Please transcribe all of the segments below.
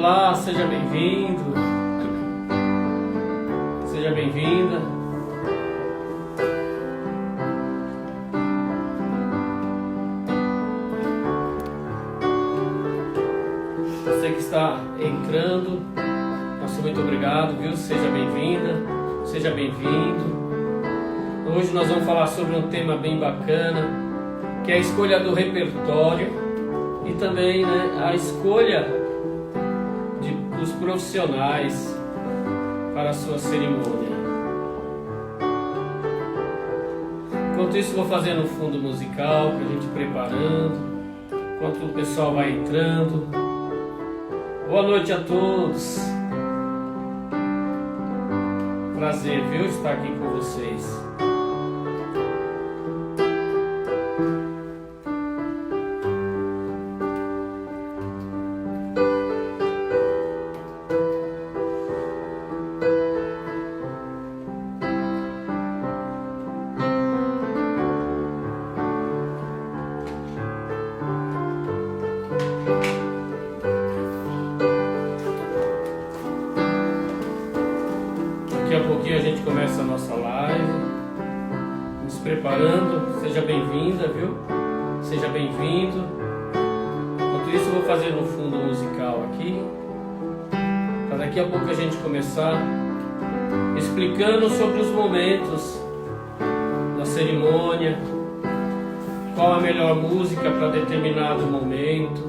Olá, seja bem-vindo, seja bem-vinda. Você que está entrando, nosso muito obrigado, viu? Seja bem-vinda, seja bem-vindo. Hoje nós vamos falar sobre um tema bem bacana, que é a escolha do repertório e também, né, a escolha dos profissionais para a sua cerimônia. Enquanto isso, vou fazendo um fundo musical para a gente preparando, enquanto o pessoal vai entrando. Boa noite a todos. Prazer, viu, estar aqui com vocês. Daqui a pouquinho a gente começa a nossa live, nos preparando. Seja bem-vinda, viu? Seja bem-vindo. Enquanto isso, eu vou fazer um fundo musical aqui, para daqui a pouco a gente começar explicando sobre os momentos da cerimônia, qual a melhor música para determinado momento.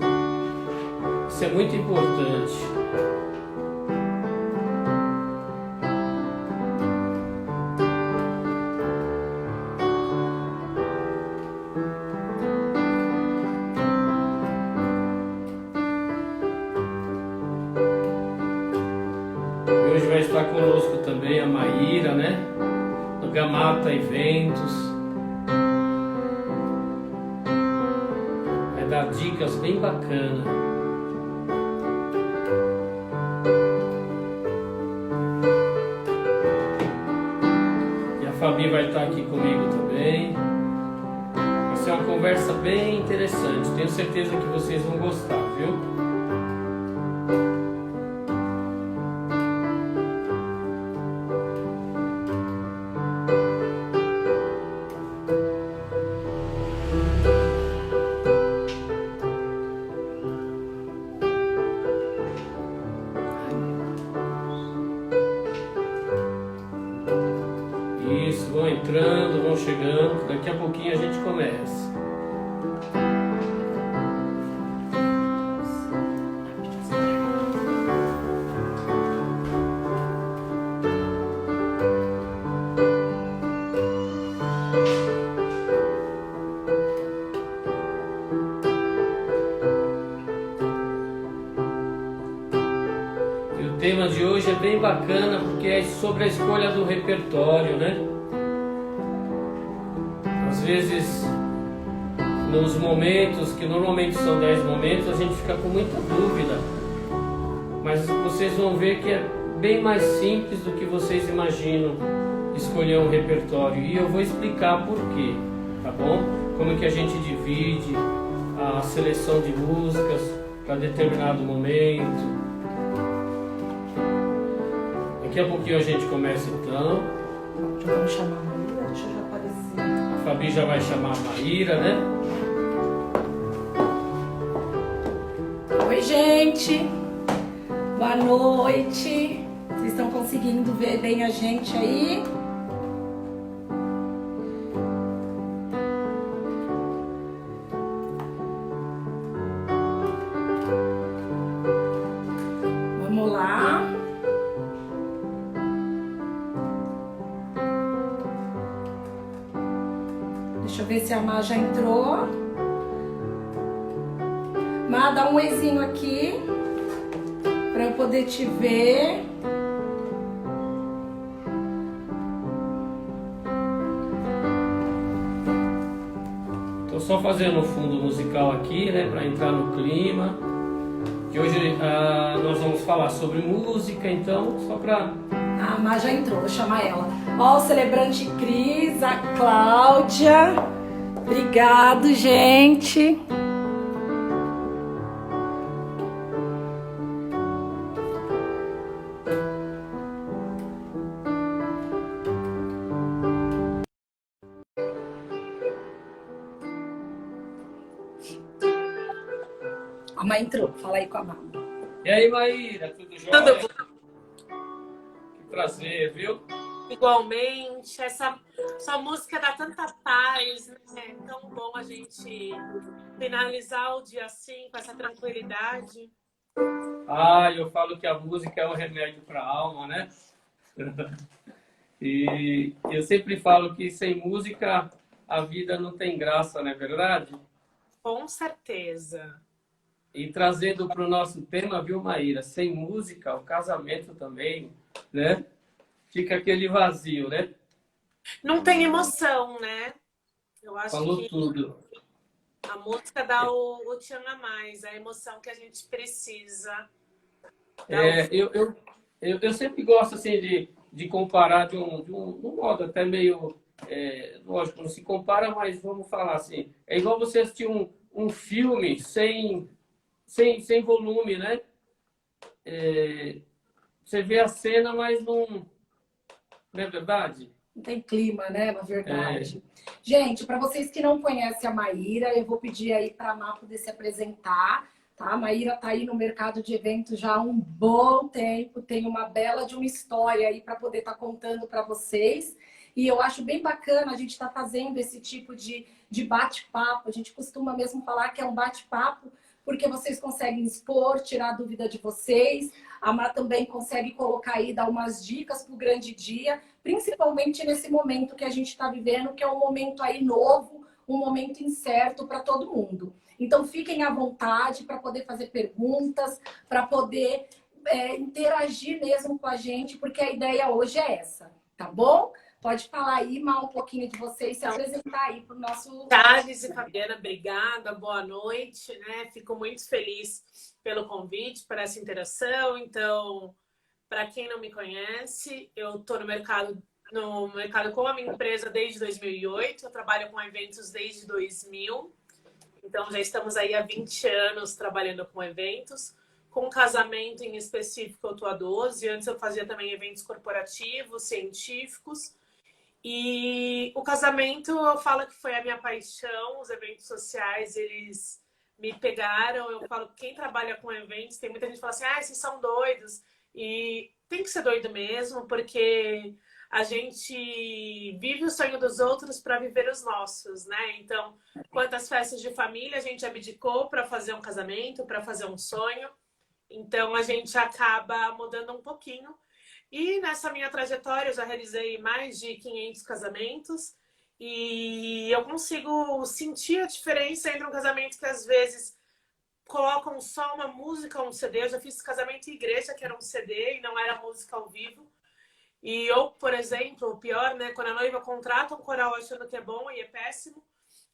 Isso é muito importante. Hoje vai estar conosco também a Maíra, né? Do Gamata Eventos. Vai dar dicas bem bacanas. E a Fabi vai estar aqui comigo também. Vai ser uma conversa bem interessante. Tenho certeza que vocês vão gostar, viu? Isso, vão entrando, vão chegando, daqui a pouquinho a gente começa. E o tema de hoje é bem bacana porque é sobre a escolha do repertório, né? Às vezes, nos momentos, que normalmente são 10 momentos, a gente fica com muita dúvida. Mas vocês vão ver que é bem mais simples do que vocês imaginam escolher um repertório. E eu vou explicar por quê, tá bom? Como que a gente divide a seleção de músicas para determinado momento. Daqui a pouquinho a gente começa então. Já vamos chamar a Maíra, deixa eu já aparecer. A Fabi já vai chamar a Maíra, né? Oi, gente. Boa noite. Vocês estão conseguindo ver bem a gente aí? Vamos lá. Deixa eu ver se a Má já entrou. Má, dá um oizinho aqui para eu poder te ver. Tô só fazendo um fundo musical aqui, né, para entrar no clima. Que hoje nós vamos falar sobre música, então, só para... A Má já entrou, vou chamar ela. Ó, o celebrante Cris, a Cláudia. Obrigado, gente. A mãe entrou, fala aí com a Má. E aí, Maíra, tudo jóia? Tudo bom? Que prazer, viu? Igualmente. Essa música dá tanta paz, né? É tão bom a gente finalizar o dia assim, com essa tranquilidade. Ah, eu falo que a música é um remédio para a alma, né? E eu sempre falo que sem música a vida não tem graça, não é verdade? Com certeza. E trazendo para o nosso tema, viu, Maíra? Sem música, o casamento também, né? Fica aquele vazio, né? Não tem emoção, né? Eu acho Falou que tudo. a música dá o tchan a mais, a emoção que a gente precisa. Eu sempre gosto assim de comparar de um modo até meio lógico, não se compara, mas vamos falar assim, é igual você assistir um filme sem volume, né? Você vê a cena, mas não é verdade? Não tem clima, né? Na verdade. Gente, para vocês que não conhecem a Maíra, eu vou pedir aí para a Má poder se apresentar, tá? A Maíra está aí no mercado de eventos já há um bom tempo, tem uma bela de uma história aí para poder estar contando para vocês. E eu acho bem bacana a gente estar fazendo esse tipo de bate-papo. A gente costuma mesmo falar que é um bate-papo, porque vocês conseguem expor, tirar a dúvida de vocês. A Má também consegue colocar aí, dar umas dicas para o grande dia, principalmente nesse momento que a gente está vivendo, que é um momento aí novo, um momento incerto para todo mundo. Então, fiquem à vontade para poder fazer perguntas, para poder interagir mesmo com a gente, porque a ideia hoje é essa, tá bom? Pode falar aí, Má, um pouquinho de vocês, se apresentar aí para o nosso... Thales e Fabiana, obrigada, boa noite, né? Fico muito feliz pelo convite, por essa interação. Então, para quem não me conhece, eu estou no mercado com a minha empresa desde 2008, eu trabalho com eventos desde 2000, então já estamos aí há 20 anos trabalhando com eventos. Com casamento em específico eu estou há 12, antes eu fazia também eventos corporativos, científicos. E o casamento, eu falo que foi a minha paixão, os eventos sociais, eles me pegaram. Eu falo que quem trabalha com eventos, tem muita gente que fala assim, vocês são doidos. E tem que ser doido mesmo, porque a gente vive o sonho dos outros para viver os nossos, né? Então, quantas festas de família a gente abdicou para fazer um casamento, para fazer um sonho. Então, a gente acaba mudando um pouquinho. E nessa minha trajetória, eu já realizei mais de 500 casamentos e eu consigo sentir a diferença entre um casamento que às vezes colocam só uma música ou um CD. Eu já fiz casamento em igreja que era um CD e não era música ao vivo. E ou, por exemplo, o pior, né, quando a noiva contrata um coral achando que é bom e é péssimo.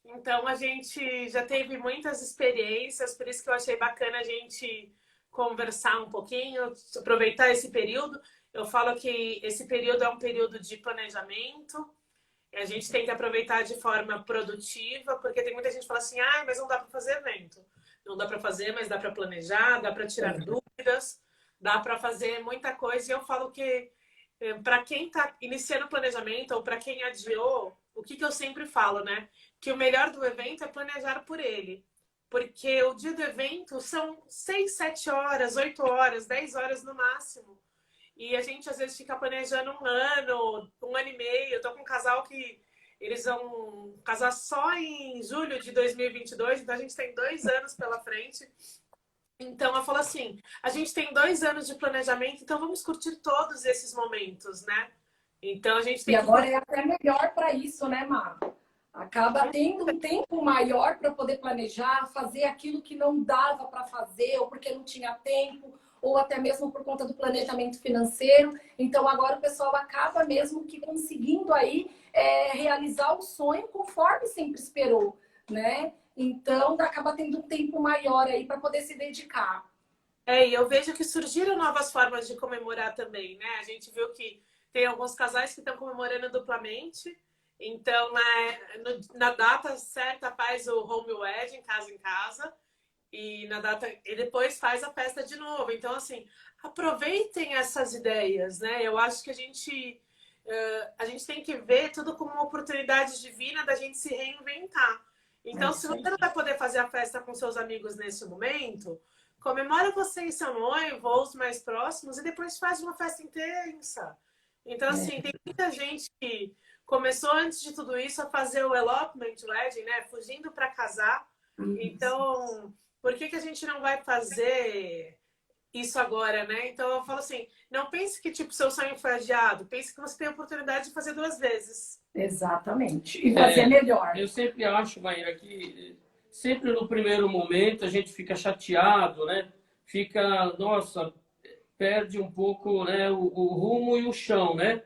Então a gente já teve muitas experiências, por isso que eu achei bacana a gente conversar um pouquinho, aproveitar esse período. Eu falo que esse período é um período de planejamento. A gente tem que aproveitar de forma produtiva, porque tem muita gente que fala assim, mas não dá para fazer evento. Não dá para fazer, mas dá para planejar, dá para tirar dúvidas, dá para fazer muita coisa. E eu falo que para quem está iniciando o planejamento ou para quem adiou, o que eu sempre falo, né? Que o melhor do evento é planejar por ele. Porque o dia do evento são 6, 7 horas, 8 horas, 10 horas no máximo. E a gente, às vezes, fica planejando um ano e meio. Eu tô com um casal que eles vão casar só em julho de 2022. Então, a gente tem 2 anos pela frente. Então, eu falo assim, a gente tem 2 anos de planejamento, então vamos curtir todos esses momentos, né? Então, a gente tem E agora é até melhor para isso, né, Má? Acaba tendo um tempo maior para poder planejar, fazer aquilo que não dava para fazer, ou porque não tinha tempo, ou até mesmo por conta do planejamento financeiro. Então, agora o pessoal acaba mesmo que conseguindo aí realizar o sonho conforme sempre esperou, né? Então, acaba tendo um tempo maior aí para poder se dedicar. E eu vejo que surgiram novas formas de comemorar também, né? A gente viu que tem alguns casais que estão comemorando duplamente. Então, na data certa, faz o home wedding, casa em casa. E depois faz a festa de novo. Então, assim, aproveitem essas ideias, né? Eu acho que a gente tem que ver tudo como uma oportunidade divina da gente se reinventar. Então, se você não vai poder fazer a festa com seus amigos nesse momento, comemora você e seu noivo, ou os mais próximos, e depois faz uma festa intensa. Então, assim, tem muita gente que começou antes de tudo isso a fazer o elopement wedding, né? Fugindo para casar. Então, por que a gente não vai fazer isso agora, né? Então, eu falo assim, não pense que, tipo, seu sonho foi adiado. Pense que você tem a oportunidade de fazer 2 vezes. Exatamente. E fazer melhor. Eu sempre acho, Maíra, que sempre no primeiro momento a gente fica chateado, né? Fica, nossa, perde um pouco, né, o rumo e o chão, né?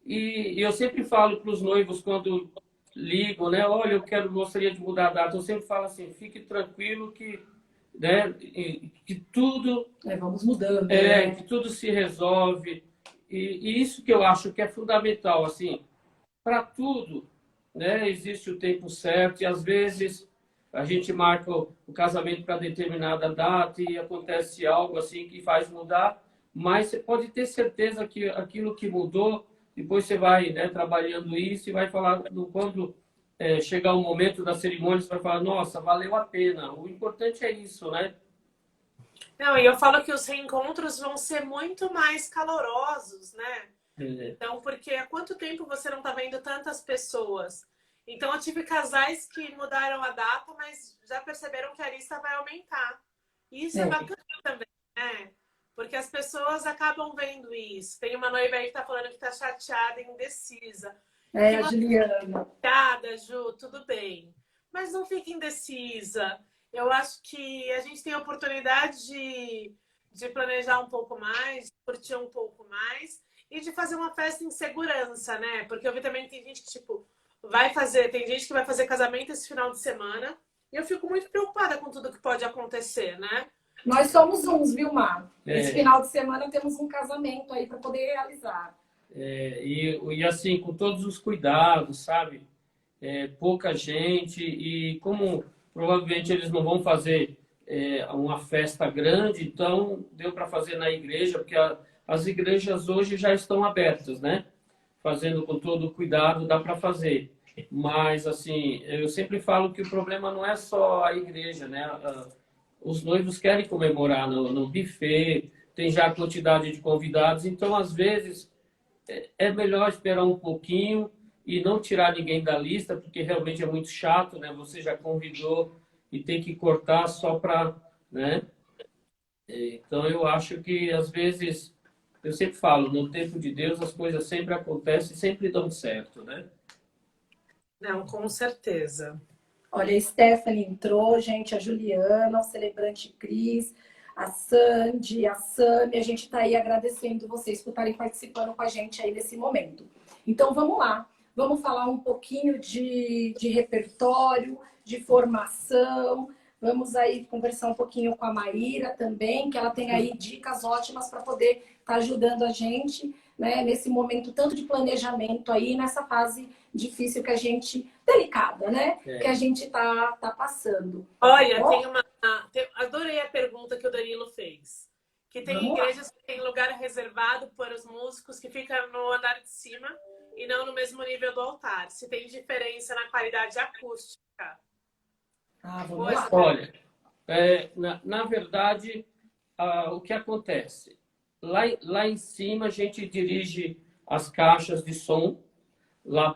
E eu sempre falo para os noivos quando ligam, né? Olha, gostaria de mudar a data. Eu sempre falo assim, fique tranquilo que, né, que tudo... vamos mudando. Né? Que tudo se resolve. E isso que eu acho que é fundamental, assim, para tudo, né? Existe o tempo certo e às vezes a gente marca o casamento para determinada data e acontece algo assim que faz mudar, mas você pode ter certeza que aquilo que mudou, depois você vai, né, trabalhando isso e vai falar, quando chegar o momento da cerimônia, você vai falar, nossa, valeu a pena. O importante é isso, né? Não, e eu falo que os reencontros vão ser muito mais calorosos, né? Então, porque há quanto tempo você não tá vendo tantas pessoas? Então, eu tive casais que mudaram a data, mas já perceberam que a lista vai aumentar. E isso é bacana também, né? Porque as pessoas acabam vendo isso. Tem uma noiva aí que tá falando que tá chateada e indecisa. A Juliana. Chateada, Ju, tudo bem. Mas não fique indecisa. Eu acho que a gente tem a oportunidade de planejar um pouco mais, de curtir um pouco mais e de fazer uma festa em segurança, né? Porque eu vi também que tem gente que, tipo, tem gente que vai fazer casamento esse final de semana e eu fico muito preocupada com tudo que pode acontecer, né? Nós somos uns, viu, Mar? Esse final de semana temos um casamento aí para poder realizar. E assim, com todos os cuidados, sabe? Pouca gente e como provavelmente eles não vão fazer uma festa grande, então deu para fazer na igreja, porque as igrejas hoje já estão abertas, né? Fazendo com todo o cuidado, dá para fazer. Mas, assim, eu sempre falo que o problema não é só a igreja, né? Os noivos querem comemorar no buffet, tem já a quantidade de convidados, então, às vezes, é melhor esperar um pouquinho e não tirar ninguém da lista, porque realmente é muito chato, né? Você já convidou e tem que cortar só para, né? Então, eu acho que, às vezes, eu sempre falo, no tempo de Deus, as coisas sempre acontecem e sempre dão certo, né? Não, com certeza. Olha, a Stephanie entrou, gente, a Juliana, o celebrante Cris, a Sandy, a Sami, a gente está aí agradecendo vocês por estarem participando com a gente aí nesse momento. Então, vamos lá. Vamos falar um pouquinho de repertório, de formação. Vamos aí conversar um pouquinho com a Maíra também, que ela tem aí dicas ótimas para poder estar ajudando a gente, né, nesse momento tanto de planejamento aí, nessa fase difícil que a gente... delicada, né? Que a gente tá passando. Olha, adorei a pergunta que o Danilo fez. Que tem igrejas que tem lugar reservado para os músicos que fica no andar de cima e não no mesmo nível do altar. Se tem diferença na qualidade acústica. Vamos lá. Olha, na verdade, o que acontece? Lá em cima a gente dirige as caixas de som lá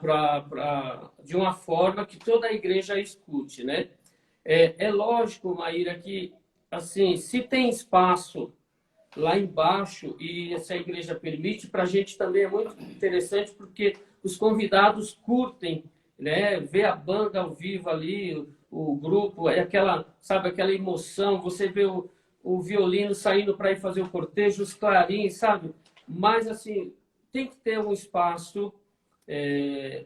de uma forma que toda a igreja escute, né? É lógico, Maíra, que assim, se tem espaço lá embaixo e se a igreja permite, para a gente também é muito interessante porque os convidados curtem, né? Ver a banda ao vivo ali, o grupo, sabe, aquela emoção, você vê o violino saindo para ir fazer o cortejo, os clarins, sabe? Mas, assim, tem que ter um espaço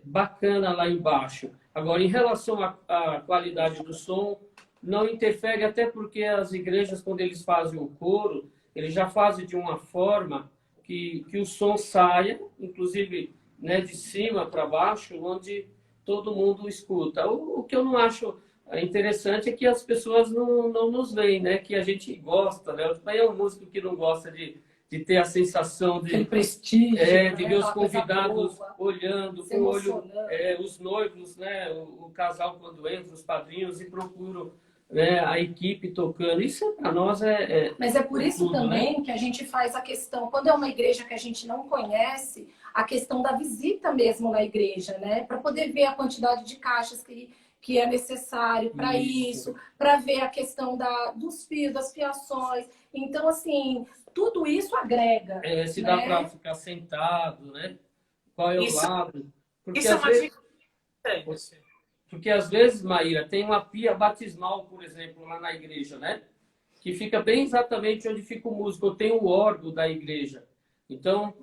bacana lá embaixo. Agora, em relação à qualidade do som, não interfere, até porque as igrejas, quando eles fazem o coro, eles já fazem de uma forma que o som saia, inclusive, né, de cima para baixo, onde todo mundo escuta. O que eu não acho interessante é que as pessoas não nos veem, né? Que a gente gosta, né? Eu também é um músico que não gosta de de ter a sensação aquele prestígio, de ver os convidados olhando com o olho, os noivos, né, o casal quando entra, os padrinhos, e procuram, né, a equipe tocando. Isso para nós Mas é por isso tudo, também, né? que a gente faz a questão, quando é uma igreja que a gente não conhece, a questão da visita mesmo na igreja, né? Para poder ver a quantidade de caixas que é necessário para isso, para ver a questão dos fios, das fiações. Então, assim, tudo isso agrega. Se né? dá para ficar sentado, né? Qual é o lado? Porque Isso é uma dica importante. Porque às vezes, Maíra, tem uma pia batismal, por exemplo, lá na igreja, né? Que fica bem exatamente onde fica o músico. Eu tenho o órgão da igreja. Então,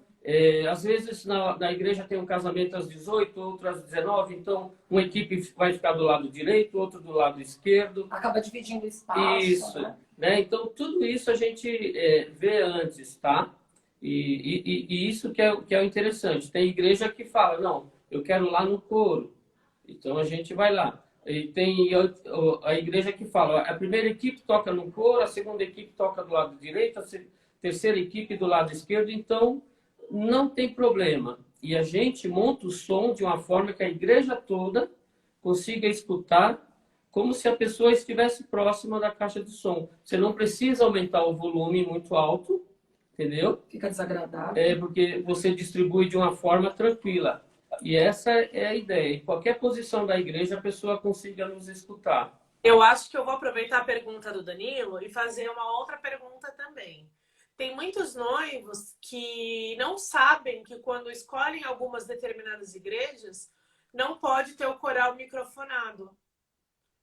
às vezes na igreja tem um casamento às 18, outro às 19. Então, uma equipe vai ficar do lado direito, outro do lado esquerdo. Acaba dividindo o espaço. Isso, né? Então, tudo isso a gente vê antes, tá? E isso que é o interessante. Tem igreja que fala, não, eu quero lá no coro. Então, a gente vai lá. E tem a igreja que fala, a primeira equipe toca no coro, a segunda equipe toca do lado direito, a terceira equipe do lado esquerdo. Então, não tem problema. E a gente monta o som de uma forma que a igreja toda consiga escutar como se a pessoa estivesse próxima da caixa de som. Você não precisa aumentar o volume muito alto, entendeu? Fica desagradável. Porque você distribui de uma forma tranquila. E essa é a ideia. Em qualquer posição da igreja, a pessoa consiga nos escutar. Eu acho que eu vou aproveitar a pergunta do Danilo e fazer uma outra pergunta também. Tem muitos noivos que não sabem que quando escolhem algumas determinadas igrejas, não pode ter o coral microfonado.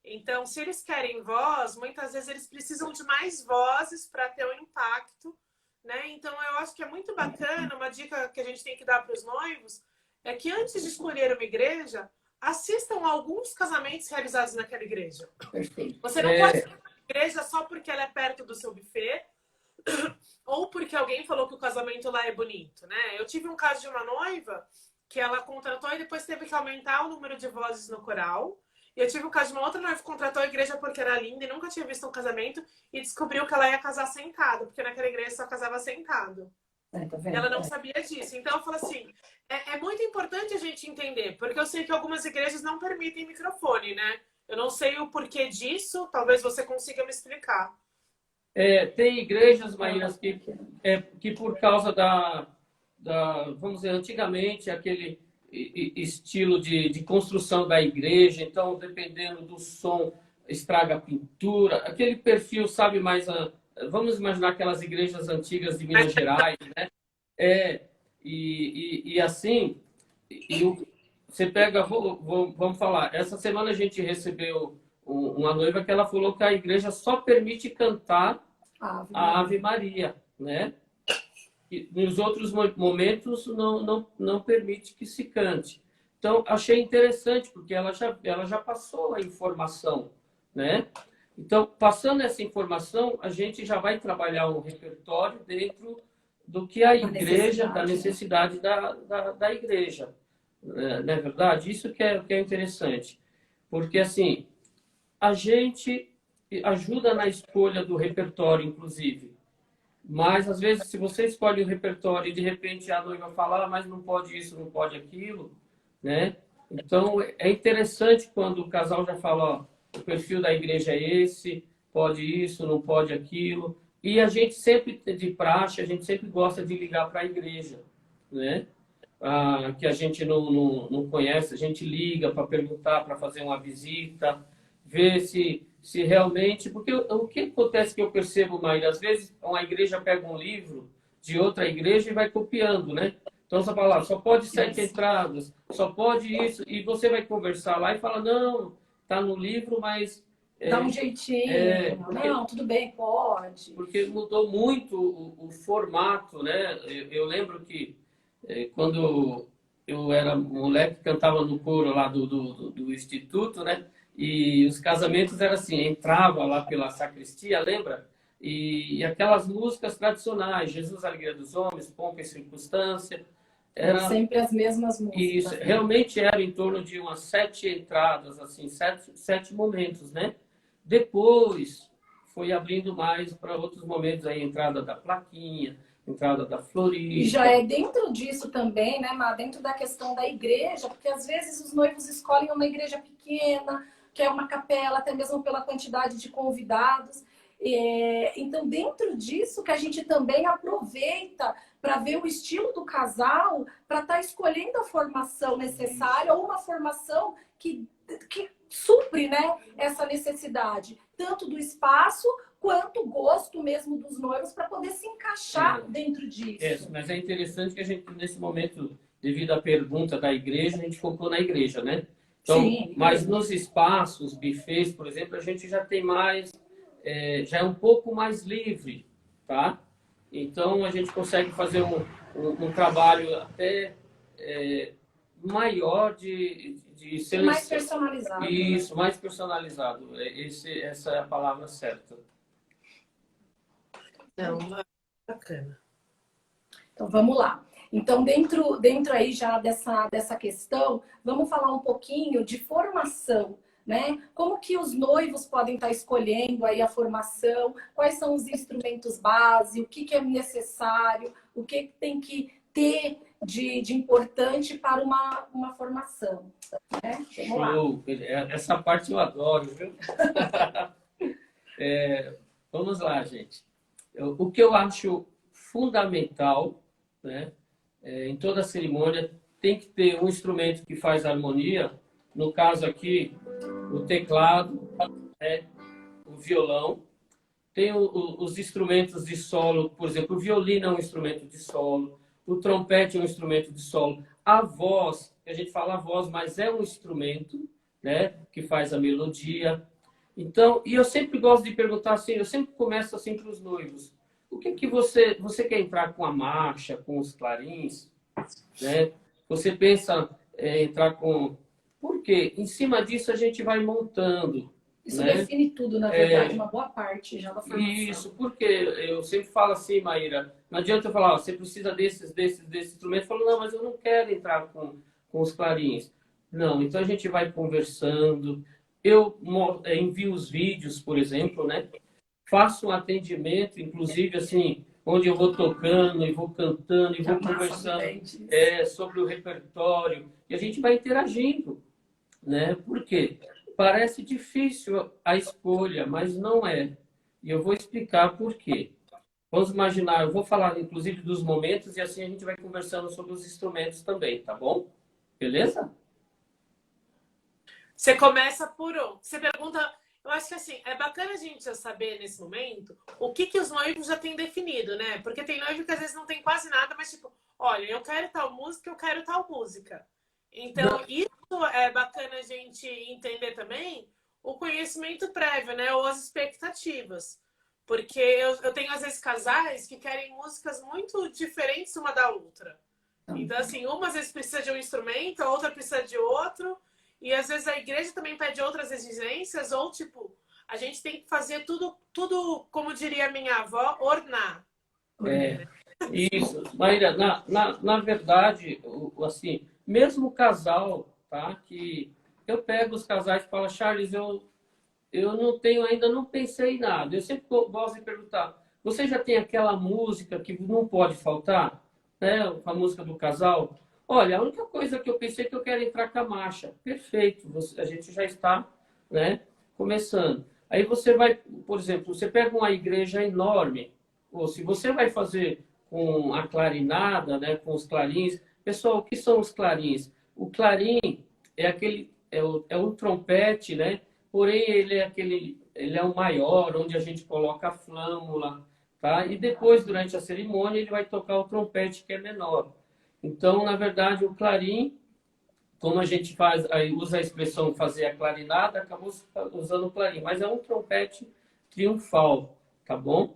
Então, se eles querem voz, muitas vezes eles precisam de mais vozes para ter um impacto, né? Então, eu acho que é muito bacana, uma dica que a gente tem que dar para os noivos, é que antes de escolher uma igreja, assistam a alguns casamentos realizados naquela igreja. Perfeito. Você não pode ir uma igreja só porque ela é perto do seu buffet ou porque alguém falou que o casamento lá é bonito, né? Eu tive um caso de uma noiva que ela contratou e depois teve que aumentar o número de vozes no coral. E eu tive um caso de uma outra noiva que contratou a igreja porque era linda e nunca tinha visto um casamento e descobriu que ela ia casar sentada, porque naquela igreja só casava sentado. Tá vendo? Ela não sabia disso. Então, eu falo assim, é muito importante a gente entender, porque eu sei que algumas igrejas não permitem microfone, né? Eu não sei o porquê disso, talvez você consiga me explicar. Tem igrejas, Maíra, que por causa vamos dizer, antigamente, aquele estilo de construção da igreja, então, dependendo do som, estraga a pintura, aquele perfil, sabe, mais... Vamos imaginar aquelas igrejas antigas de Minas Gerais, né? E assim, você pega, vamos falar, essa semana a gente recebeu uma noiva que ela falou que a igreja só permite cantar a Ave Maria, né? E nos outros momentos não permite que se cante. Então, achei interessante, porque ela já passou a informação, né? Então, passando essa informação, a gente já vai trabalhar um repertório dentro do que a igreja, da necessidade da igreja. Não é verdade? Isso que é interessante. Porque, assim, a gente ajuda na escolha do repertório, inclusive. Mas, às vezes, se você escolhe o repertório e, de repente, a noiva fala, mas não pode isso, não pode aquilo, né? Então, é interessante quando o casal já fala, ó, o perfil da igreja é esse, pode isso, não pode aquilo. E a gente sempre, de praxe, a gente sempre gosta de ligar para a igreja, né? Que a gente não conhece, a gente liga para perguntar, para fazer uma visita, ver se realmente... Porque o que acontece que eu percebo, Maíra, às vezes uma igreja pega um livro de outra igreja e vai copiando, né? Então você fala, só pode 7 entradas, só pode isso, e você vai conversar lá e fala, não... Está no livro, mas... Dá um jeitinho. Não, tudo bem, pode. Porque mudou muito o formato, né? Eu lembro que quando eu era moleque, cantava no coro lá do Instituto, né? E os casamentos eram assim, entrava lá pela sacristia, lembra? E aquelas músicas tradicionais, Jesus, Alegria dos Homens, Pompa e Circunstância... Era sempre as mesmas músicas. Isso, realmente era em torno de umas 7 entradas, assim, 7 momentos, né? Depois foi abrindo mais para outros momentos, aí, a entrada da plaquinha, entrada da E florista. já é dentro disso também, né, Má? Dentro da questão da igreja, porque às vezes os noivos escolhem uma igreja pequena, que é uma capela, até mesmo pela quantidade de convidados. Então, dentro disso que a gente também aproveita para ver o estilo do casal, para estar escolhendo a formação necessária ou uma formação que supre, né, essa necessidade, tanto do espaço quanto o gosto mesmo dos noivos para poder se encaixar dentro disso. Mas é interessante que a gente, nesse momento, devido à pergunta da igreja, a gente focou na igreja, né? Então, Sim. mas nos espaços, bufês, por exemplo, a gente já tem mais, já é um pouco mais livre, tá? Então, a gente consegue fazer um trabalho até maior de seleção. Mais personalizado. Isso, mais personalizado. Essa é a palavra certa. Não, bacana. Então, vamos lá. Então, dentro aí já dessa questão, vamos falar um pouquinho de formação, né? Como que os noivos podem estar escolhendo aí a formação, quais são os instrumentos base, o que é necessário, o que tem que ter de importante para uma formação, né? Vamos lá. Essa parte eu adoro, viu? Vamos lá, gente. O que eu acho fundamental, né, em toda a cerimônia, tem que ter um instrumento que faz harmonia. No caso aqui, o teclado, o violão. Tem os instrumentos de solo, por exemplo, o violino é um instrumento de solo, o trompete é um instrumento de solo. A voz, a gente fala a voz, mas é um instrumento, né, que faz a melodia. Então, e eu sempre gosto de perguntar assim, eu sempre começo assim para os noivos. O que você quer entrar com a marcha, com os clarins, né? Você pensa entrar com... Por quê? Em cima disso a gente vai montando. Isso, né? Define tudo, na verdade, uma boa parte já da formação. Isso, porque eu sempre falo assim, Maíra, não adianta eu falar, você precisa desses instrumentos. Eu falo, não, mas eu não quero entrar com os clarins. Não, então a gente vai conversando. Eu envio os vídeos, por exemplo, né? Faço um atendimento, inclusive, assim, onde eu vou tocando e vou cantando e vou conversando sobre o repertório. E a gente vai interagindo, né? Por quê? Parece difícil a escolha, mas não é. E eu vou explicar por quê. Vamos imaginar, eu vou falar, inclusive, dos momentos e assim a gente vai conversando sobre os instrumentos também, tá bom? Beleza? Você começa por um. Você pergunta... Eu acho que assim, é bacana a gente já saber nesse momento o que os noivos já têm definido, né? Porque tem noivo que às vezes não tem quase nada, mas tipo, olha, eu quero tal música, eu quero tal música. Então, isso é bacana a gente entender também o conhecimento prévio, né? Ou as expectativas. Porque eu tenho, às vezes, casais que querem músicas muito diferentes uma da outra. Então, assim, uma às vezes precisa de um instrumento, a outra precisa de outro. E às vezes a igreja também pede outras exigências, ou tipo, a gente tem que fazer tudo como diria minha avó, ornar. Isso. Maíra, na verdade, assim, mesmo o casal, tá? Que eu pego os casais e falo, Charles, eu ainda não pensei em nada. Eu sempre gosto de perguntar, você já tem aquela música que não pode faltar? Né? A música do casal? Olha, a única coisa que eu pensei é que eu quero entrar com a marcha. Perfeito, a gente já está, né, começando. Aí você vai, por exemplo, você pega uma igreja enorme, ou se você vai fazer com a clarinada, né, com os clarins. Pessoal, o que são os clarins? O clarim é um trompete, né? Porém, ele é o maior, onde a gente coloca a flâmula, tá? E depois, durante a cerimônia, ele vai tocar o trompete, que é menor. Então, na verdade, o clarim, como a gente usa a expressão fazer a clarinada, acabou usando o clarim, mas é um trompete triunfal, tá bom?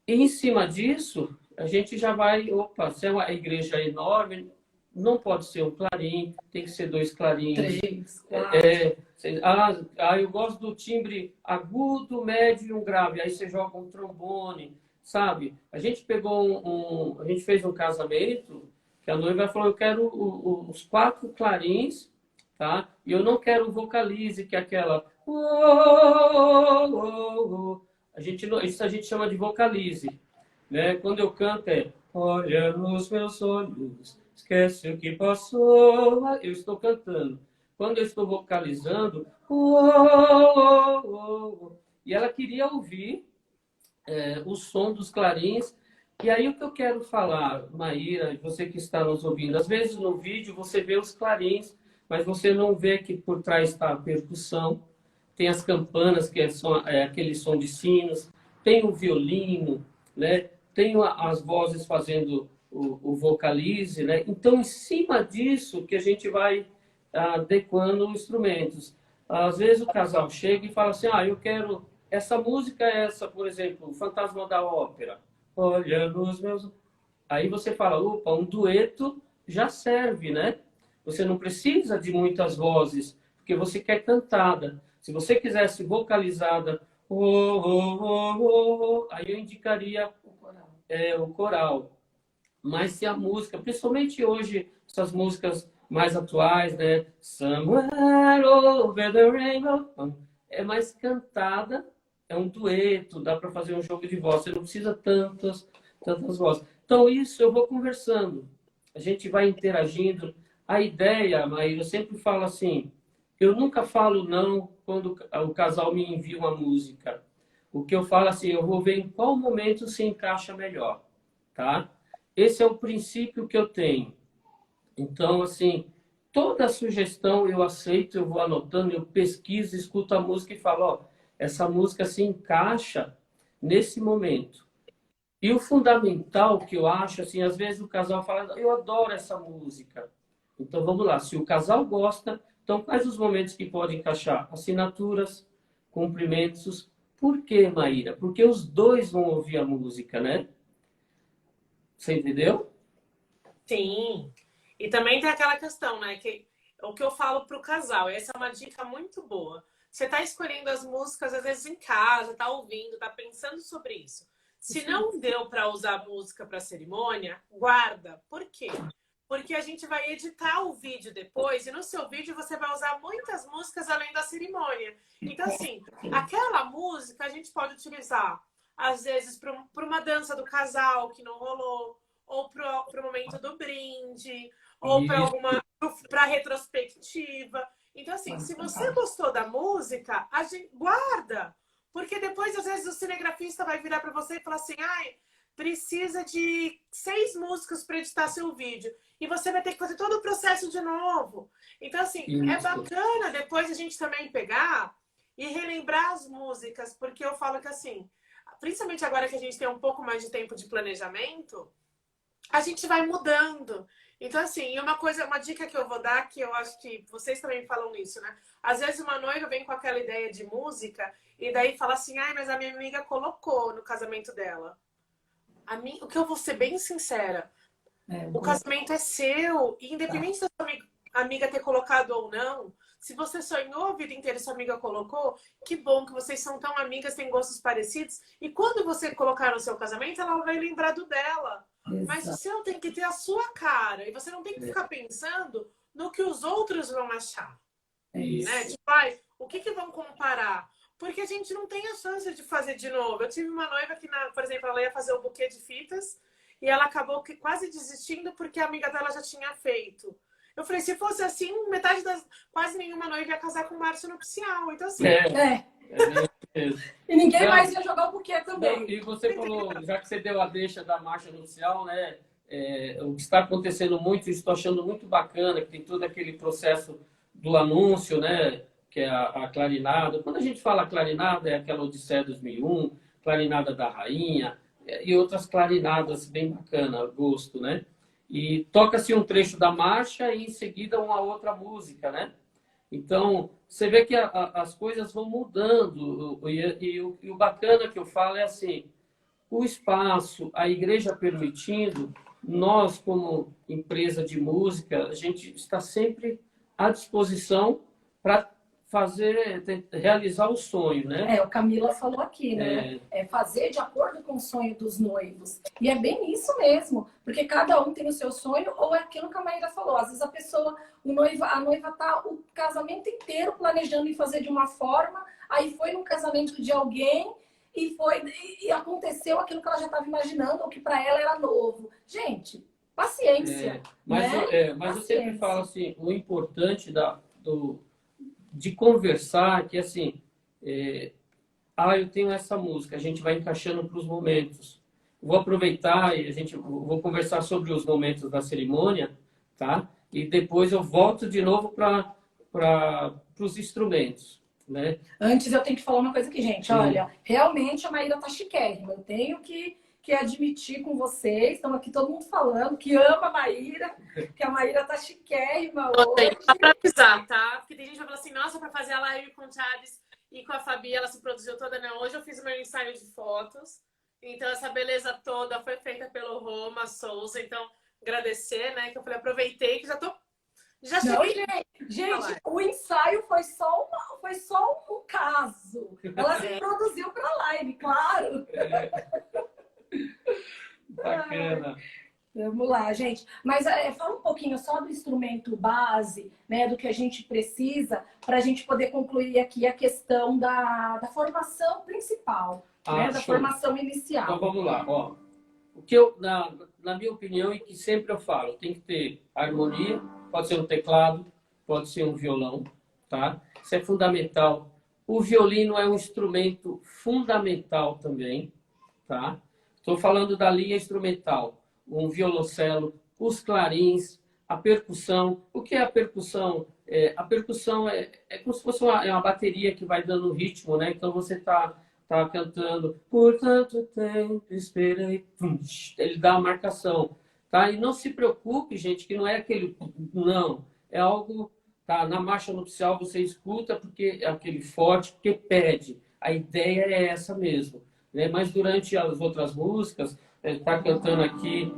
E em cima disso, a gente já vai, se é uma igreja enorme, não pode ser um clarim, tem que ser 2 clarins. 3, 4. Eu gosto do timbre agudo, médio e um grave, aí você joga um trombone, sabe? A gente pegou a gente fez um casamento, que a noiva falou, eu quero os 4 clarins, tá? E eu não quero o vocalize, que é aquela... Isso a gente chama de vocalize. né? Quando eu canto é olha nos meus olhos, esquece o que passou. Eu estou cantando. Quando eu estou vocalizando, e ela queria ouvir o som dos clarins. E aí o que eu quero falar, Maíra, você que está nos ouvindo, às vezes no vídeo você vê os clarins, mas você não vê que por trás está a percussão, tem as campanas, que é aquele som de sinos, tem o violino, né? Tem as vozes fazendo o vocalize, né? Então, em cima disso que a gente vai adequando instrumentos. Às vezes o casal chega e fala assim, eu quero essa música, por exemplo, o Fantasma da Ópera. Olha nos meus... Aí você fala, opa, um dueto já serve, né? Você não precisa de muitas vozes, porque você quer cantada. Se você quisesse vocalizada, aí eu indicaria o coral. Mas se a música, principalmente hoje, essas músicas mais atuais, né? Somewhere over the rainbow, é mais cantada, é um dueto, dá para fazer um jogo de voz, você não precisa tantas vozes. Então, isso eu vou conversando, a gente vai interagindo. A ideia, Maíra, eu sempre falo assim, eu nunca falo não quando o casal me envia uma música. O que eu falo assim, eu vou ver em qual momento se encaixa melhor, tá? Esse é o princípio que eu tenho. Então, assim, toda sugestão eu aceito, eu vou anotando, eu pesquiso, escuto a música e falo, essa música se encaixa nesse momento. E o fundamental que eu acho, assim, às vezes o casal fala, eu adoro essa música. Então, vamos lá, se o casal gosta, então quais os momentos que podem encaixar? Assinaturas, cumprimentos. Por quê, Maíra? Porque os dois vão ouvir a música, né? Você entendeu? Sim. E também tem aquela questão, né? Que o que eu falo pro casal, essa é uma dica muito boa. Você tá escolhendo as músicas, às vezes, em casa, tá ouvindo, tá pensando sobre isso. Se não deu para usar música para cerimônia, guarda. Por quê? Porque a gente vai editar o vídeo depois e no seu vídeo você vai usar muitas músicas além da cerimônia. Então, assim, aquela música a gente pode utilizar, às vezes, para uma dança do casal que não rolou, ou para o momento do brinde, ou para retrospectiva. Então, assim, se você gostou da música, a gente guarda. Porque depois, às vezes, o cinegrafista vai virar para você e falar assim, precisa de 6 músicas para editar seu vídeo. E você vai ter que fazer todo o processo de novo. Então, assim, é bacana depois a gente também pegar e relembrar as músicas, porque eu falo que, assim, principalmente agora que a gente tem um pouco mais de tempo de planejamento, a gente vai mudando. Então, assim, uma dica que eu vou dar, que eu acho que vocês também falam isso, né? Às vezes uma noiva vem com aquela ideia de música e daí fala assim, mas a minha amiga colocou no casamento dela. O que eu vou ser bem sincera, o casamento é seu, e independente da sua amiga ter colocado ou não, se você sonhou a vida inteira e sua amiga colocou, que bom que vocês são tão amigas, têm gostos parecidos, e quando você colocar no seu casamento, ela vai lembrar do dela. Exato. Mas o seu tem que ter a sua cara, e você não tem que ficar pensando no que os outros vão achar. Né? Tipo, o que vão comparar? Porque a gente não tem a chance de fazer de novo. Eu tive uma noiva que, por exemplo, ela ia fazer o buquê de fitas e ela acabou quase desistindo porque a amiga dela já tinha feito. Eu falei, se fosse assim, quase nenhuma noiva ia casar com o Márcio nupcial. Então, assim... E ninguém mais ia jogar o buquê também. Não, e você falou, já que você deu a deixa da marcha nupcial, né? O que está acontecendo muito, estou achando muito bacana, que tem todo aquele processo do anúncio, né? Que é a clarinada. Quando a gente fala clarinada, é aquela Odisseia 2001, clarinada da rainha e outras clarinadas bem bacana, gosto, né? E toca-se um trecho da marcha e em seguida uma outra música, né? Então, você vê que as coisas vão mudando e o bacana que eu falo é assim, o espaço, a igreja permitindo, nós como empresa de música, a gente está sempre à disposição para realizar o sonho, né? O Camila falou aqui, né? É fazer de acordo com o sonho dos noivos. E é bem isso mesmo, porque cada um tem o seu sonho, ou é aquilo que a Maíra falou. Às vezes a noiva tá o casamento inteiro planejando em fazer de uma forma, aí foi no casamento de alguém e aconteceu aquilo que ela já estava imaginando, ou que para ela era novo. Gente, paciência. Mas, né? mas eu Paciência. sempre falo assim, o importante de conversar, que assim, eu tenho essa música, a gente vai encaixando para os momentos. Vou aproveitar e vou conversar sobre os momentos da cerimônia, tá? E depois eu volto de novo para os instrumentos, né? Antes eu tenho que falar uma coisa aqui, gente. Olha, realmente a Maíra tá chiquérrima. Eu tenho que admitir com vocês. Estão aqui todo mundo falando que ama a Maíra, que a Maíra tá chiquérrima hoje. Só pra avisar, tá? Porque tem gente que vai falar assim, nossa, pra fazer a live com o Charles e com a Fabi, ela se produziu toda. Não, hoje eu fiz o meu ensaio de fotos. Então, essa beleza toda foi feita pelo Roma Souza. Então, agradecer, né? Que eu falei, aproveitei que já cheguei. Gente, o ensaio foi só um caso. Ela se produziu para a live, claro. Bacana. Vamos lá, gente. Mas fala um pouquinho só do instrumento base, né? Do que a gente precisa para a gente poder concluir aqui a questão da formação principal, né? Da formação inicial. Então vamos lá, ó. O que na minha opinião, e que sempre eu falo, tem que ter harmonia, pode ser um teclado, pode ser um violão, tá? Isso é fundamental. O violino é um instrumento fundamental também, tá? Estou falando da linha instrumental, um violoncelo, os clarins, a percussão. O que é a percussão? A percussão é como se fosse uma bateria que vai dando ritmo, né? Então você está cantando, por tanto tempo esperei, ele dá a marcação, tá? E não se preocupe, gente, que não é aquele, não, é algo, tá? Na marcha nupcial você escuta porque é aquele forte, porque pede, a ideia é essa mesmo, né? Mas durante as outras músicas, ele tá cantando aqui,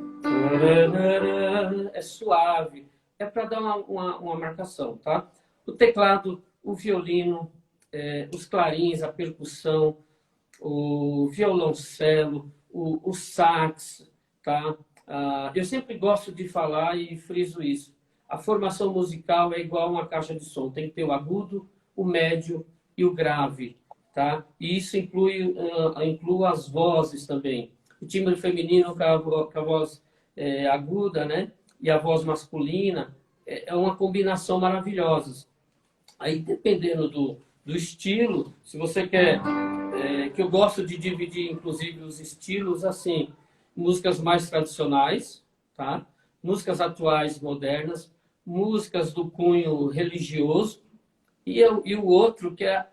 é suave, é para dar uma marcação, tá? O teclado, o violino, os clarins, a percussão, o violoncelo, o sax, tá? Eu sempre gosto de falar e friso isso. A formação musical é igual a uma caixa de som. Tem que ter o agudo, o médio e o grave, tá? E isso inclui as vozes também. O timbre feminino com a voz aguda, né? E a voz masculina é uma combinação maravilhosa. Aí, dependendo do estilo, se você quer... que eu gosto de dividir, inclusive, os estilos, assim, músicas mais tradicionais, tá? Músicas atuais, modernas, músicas do cunho religioso e o outro que é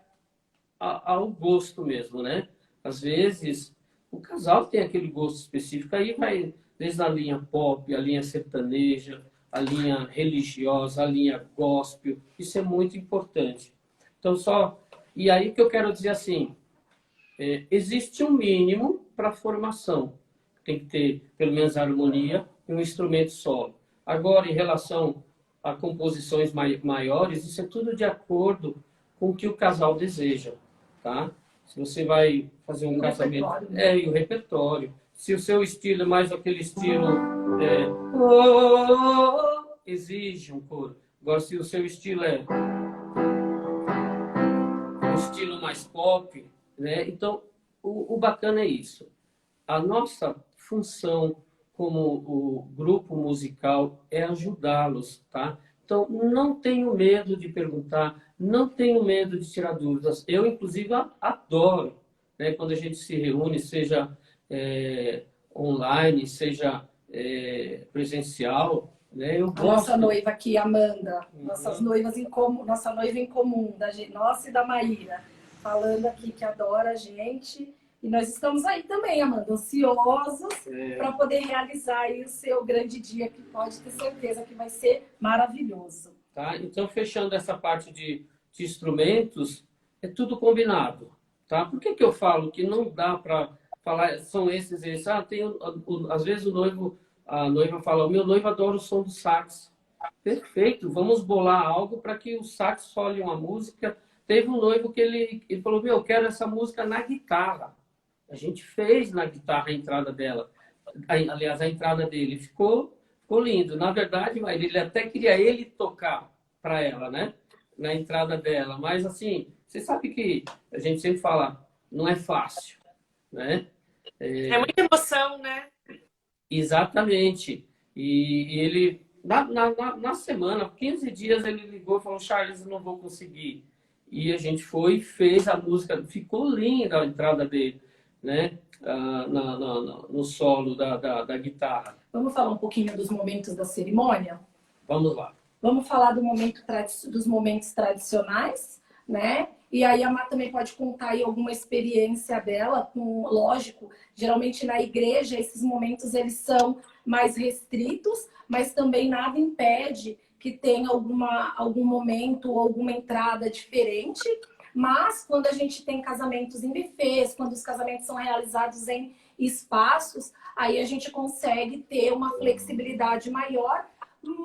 ao gosto mesmo, né? Às vezes, o casal tem aquele gosto específico, aí vai desde a linha pop, a linha sertaneja, a linha religiosa, a linha gospel, isso é muito importante. Então, e aí que eu quero dizer assim, existe um mínimo para a formação. Tem que ter, pelo menos, a harmonia e um instrumento solo. Agora, em relação a composições maiores, isso é tudo de acordo com o que o casal deseja, tá? Se você vai fazer um casamento... E o repertório. Se o seu estilo é mais aquele estilo... exige um coro. Agora, se o seu estilo é um estilo mais pop... né? Então, o bacana é isso. A nossa função como o grupo musical é ajudá-los, tá? Então, não tenho medo de perguntar, não tenho medo de tirar dúvidas. Eu, inclusive, adoro, né? Quando a gente se reúne, seja online, seja presencial, né? Eu gosto. Nossa noiva aqui, Amanda, nossas noivas em comum, nossa noiva em comum, nossa e da Maíra, falando aqui que adora a gente. E nós estamos aí também, Amanda, ansiosos para poder realizar aí o seu grande dia, que pode ter certeza que vai ser maravilhoso. Tá? Então, fechando essa parte de instrumentos, é tudo combinado. Tá? Por que eu falo que não dá para falar, são esses? Às vezes a noiva fala, o meu noivo adora o som do sax. Perfeito, vamos bolar algo para que o sax sole uma música. Teve um noivo que ele falou, eu quero essa música na guitarra. A gente fez na guitarra a entrada dela. Aliás, a entrada dele ficou lindo. Na verdade, ele até queria ele tocar para ela, né? Na entrada dela. Mas, assim, você sabe que a gente sempre fala, não é fácil. né? É muita emoção, né? Exatamente. E ele, na semana, 15 dias, ele ligou e falou, Charles, eu não vou conseguir. E a gente foi e fez a música, ficou linda a entrada dele, né? No solo da guitarra. Vamos falar um pouquinho dos momentos da cerimônia? Vamos lá. Vamos falar dos momentos tradicionais, né? E aí a Má também pode contar aí alguma experiência dela, lógico, geralmente na igreja esses momentos eles são mais restritos, mas também nada impede que tenha algum momento ou alguma entrada diferente. Mas quando a gente tem casamentos em buffets, quando os casamentos são realizados em espaços, aí a gente consegue ter uma flexibilidade maior.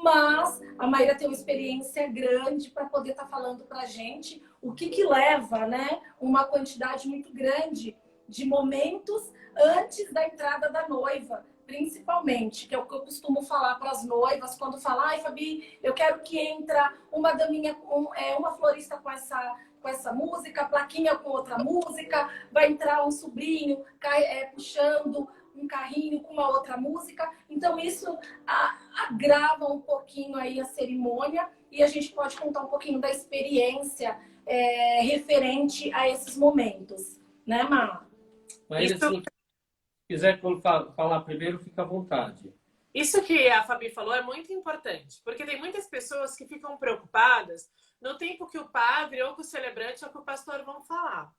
Mas a Maíra tem uma experiência grande para poder estar falando para a gente o que leva, né, uma quantidade muito grande de momentos antes da entrada da noiva, principalmente, que é o que eu costumo falar para as noivas quando falam, ai, Fabi, eu quero que entra uma daminha, uma florista com essa música, plaquinha com outra música, vai entrar um sobrinho puxando um carrinho com uma outra música. Então isso agrava um pouquinho aí a cerimônia e a gente pode contar um pouquinho da experiência referente a esses momentos, né, Má? Mas se quiser falar primeiro, fica à vontade. Isso que a Fabi falou é muito importante, porque tem muitas pessoas que ficam preocupadas no tempo que o padre ou que o celebrante ou que o pastor vão falar.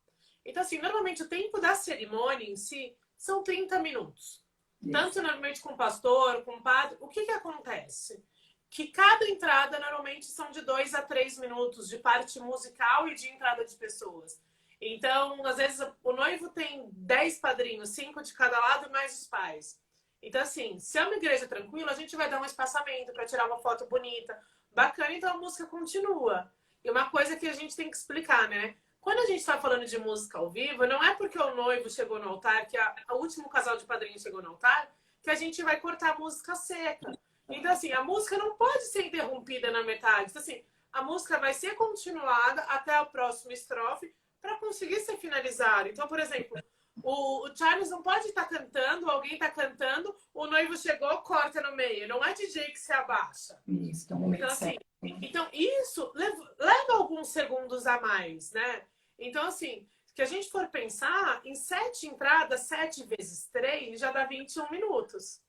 Então, assim, normalmente o tempo da cerimônia em si são 30 minutos. Isso. Tanto normalmente com o pastor, com o padre. O que acontece? Que cada entrada normalmente são de 2 a 3 minutos de parte musical e de entrada de pessoas. Então, às vezes, o noivo tem 10 padrinhos, 5 de cada lado, mais os pais. Então, assim, se é uma igreja tranquila, a gente vai dar um espaçamento para tirar uma foto bonita, bacana, então a música continua. E uma coisa que a gente tem que explicar, né? Quando a gente está falando de música ao vivo, não é porque o noivo chegou no altar, que o último casal de padrinhos chegou no altar, que a gente vai cortar a música seca. Então, assim, a música não pode ser interrompida na metade. Então, assim, a música vai ser continuada até a próxima estrofe para conseguir ser finalizada. Então, por exemplo, o Charles não pode estar cantando, alguém está cantando, o noivo chegou, corta no meio. Não é DJ que se abaixa. Isso, então, assim, então, isso leva alguns segundos a mais, né? Então, assim, se a gente for pensar, em 7 entradas, 7 vezes 3, já dá 21 minutos.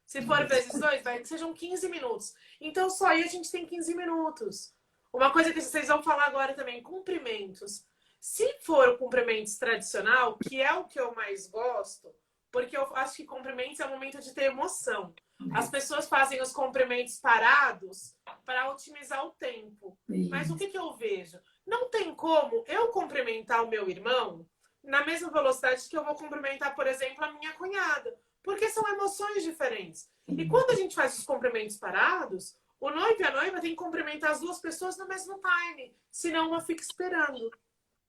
Se for vezes 2, vai que sejam 15 minutos. Então, só aí a gente tem 15 minutos. Uma coisa que vocês vão falar agora também, cumprimentos. Se for o cumprimentos tradicional, que é o que eu mais gosto, porque eu acho que cumprimentos é o momento de ter emoção. As pessoas fazem os cumprimentos parados para otimizar o tempo. Mas o que eu vejo? Não tem como eu cumprimentar o meu irmão na mesma velocidade que eu vou cumprimentar, por exemplo, a minha cunhada. Porque são emoções diferentes. E quando a gente faz os cumprimentos parados, o noivo e a noiva têm que cumprimentar as duas pessoas no mesmo time. Senão uma fica esperando.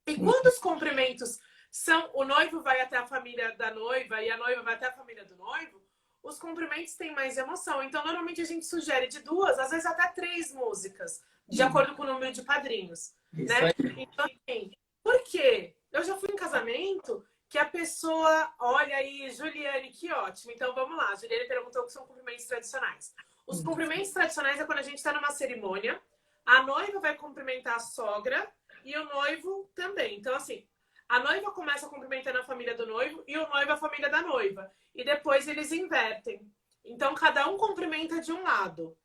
E quando os cumprimentos são... O noivo vai até a família da noiva e a noiva vai até a família do noivo, os cumprimentos têm mais emoção. Então, normalmente, a gente sugere de 2, às vezes até 3 músicas, de acordo com o número de padrinhos. Né? Então, assim, por quê? Eu já fui em casamento que a pessoa... Olha aí, Juliane, que ótimo. Então, vamos lá. A Juliane perguntou o que são cumprimentos tradicionais. Os cumprimentos tradicionais é quando a gente está numa cerimônia, a noiva vai cumprimentar a sogra e o noivo também. Então, assim, a noiva começa cumprimentando a família do noivo e o noivo a família da noiva. E depois eles invertem. Então, cada um cumprimenta de um lado.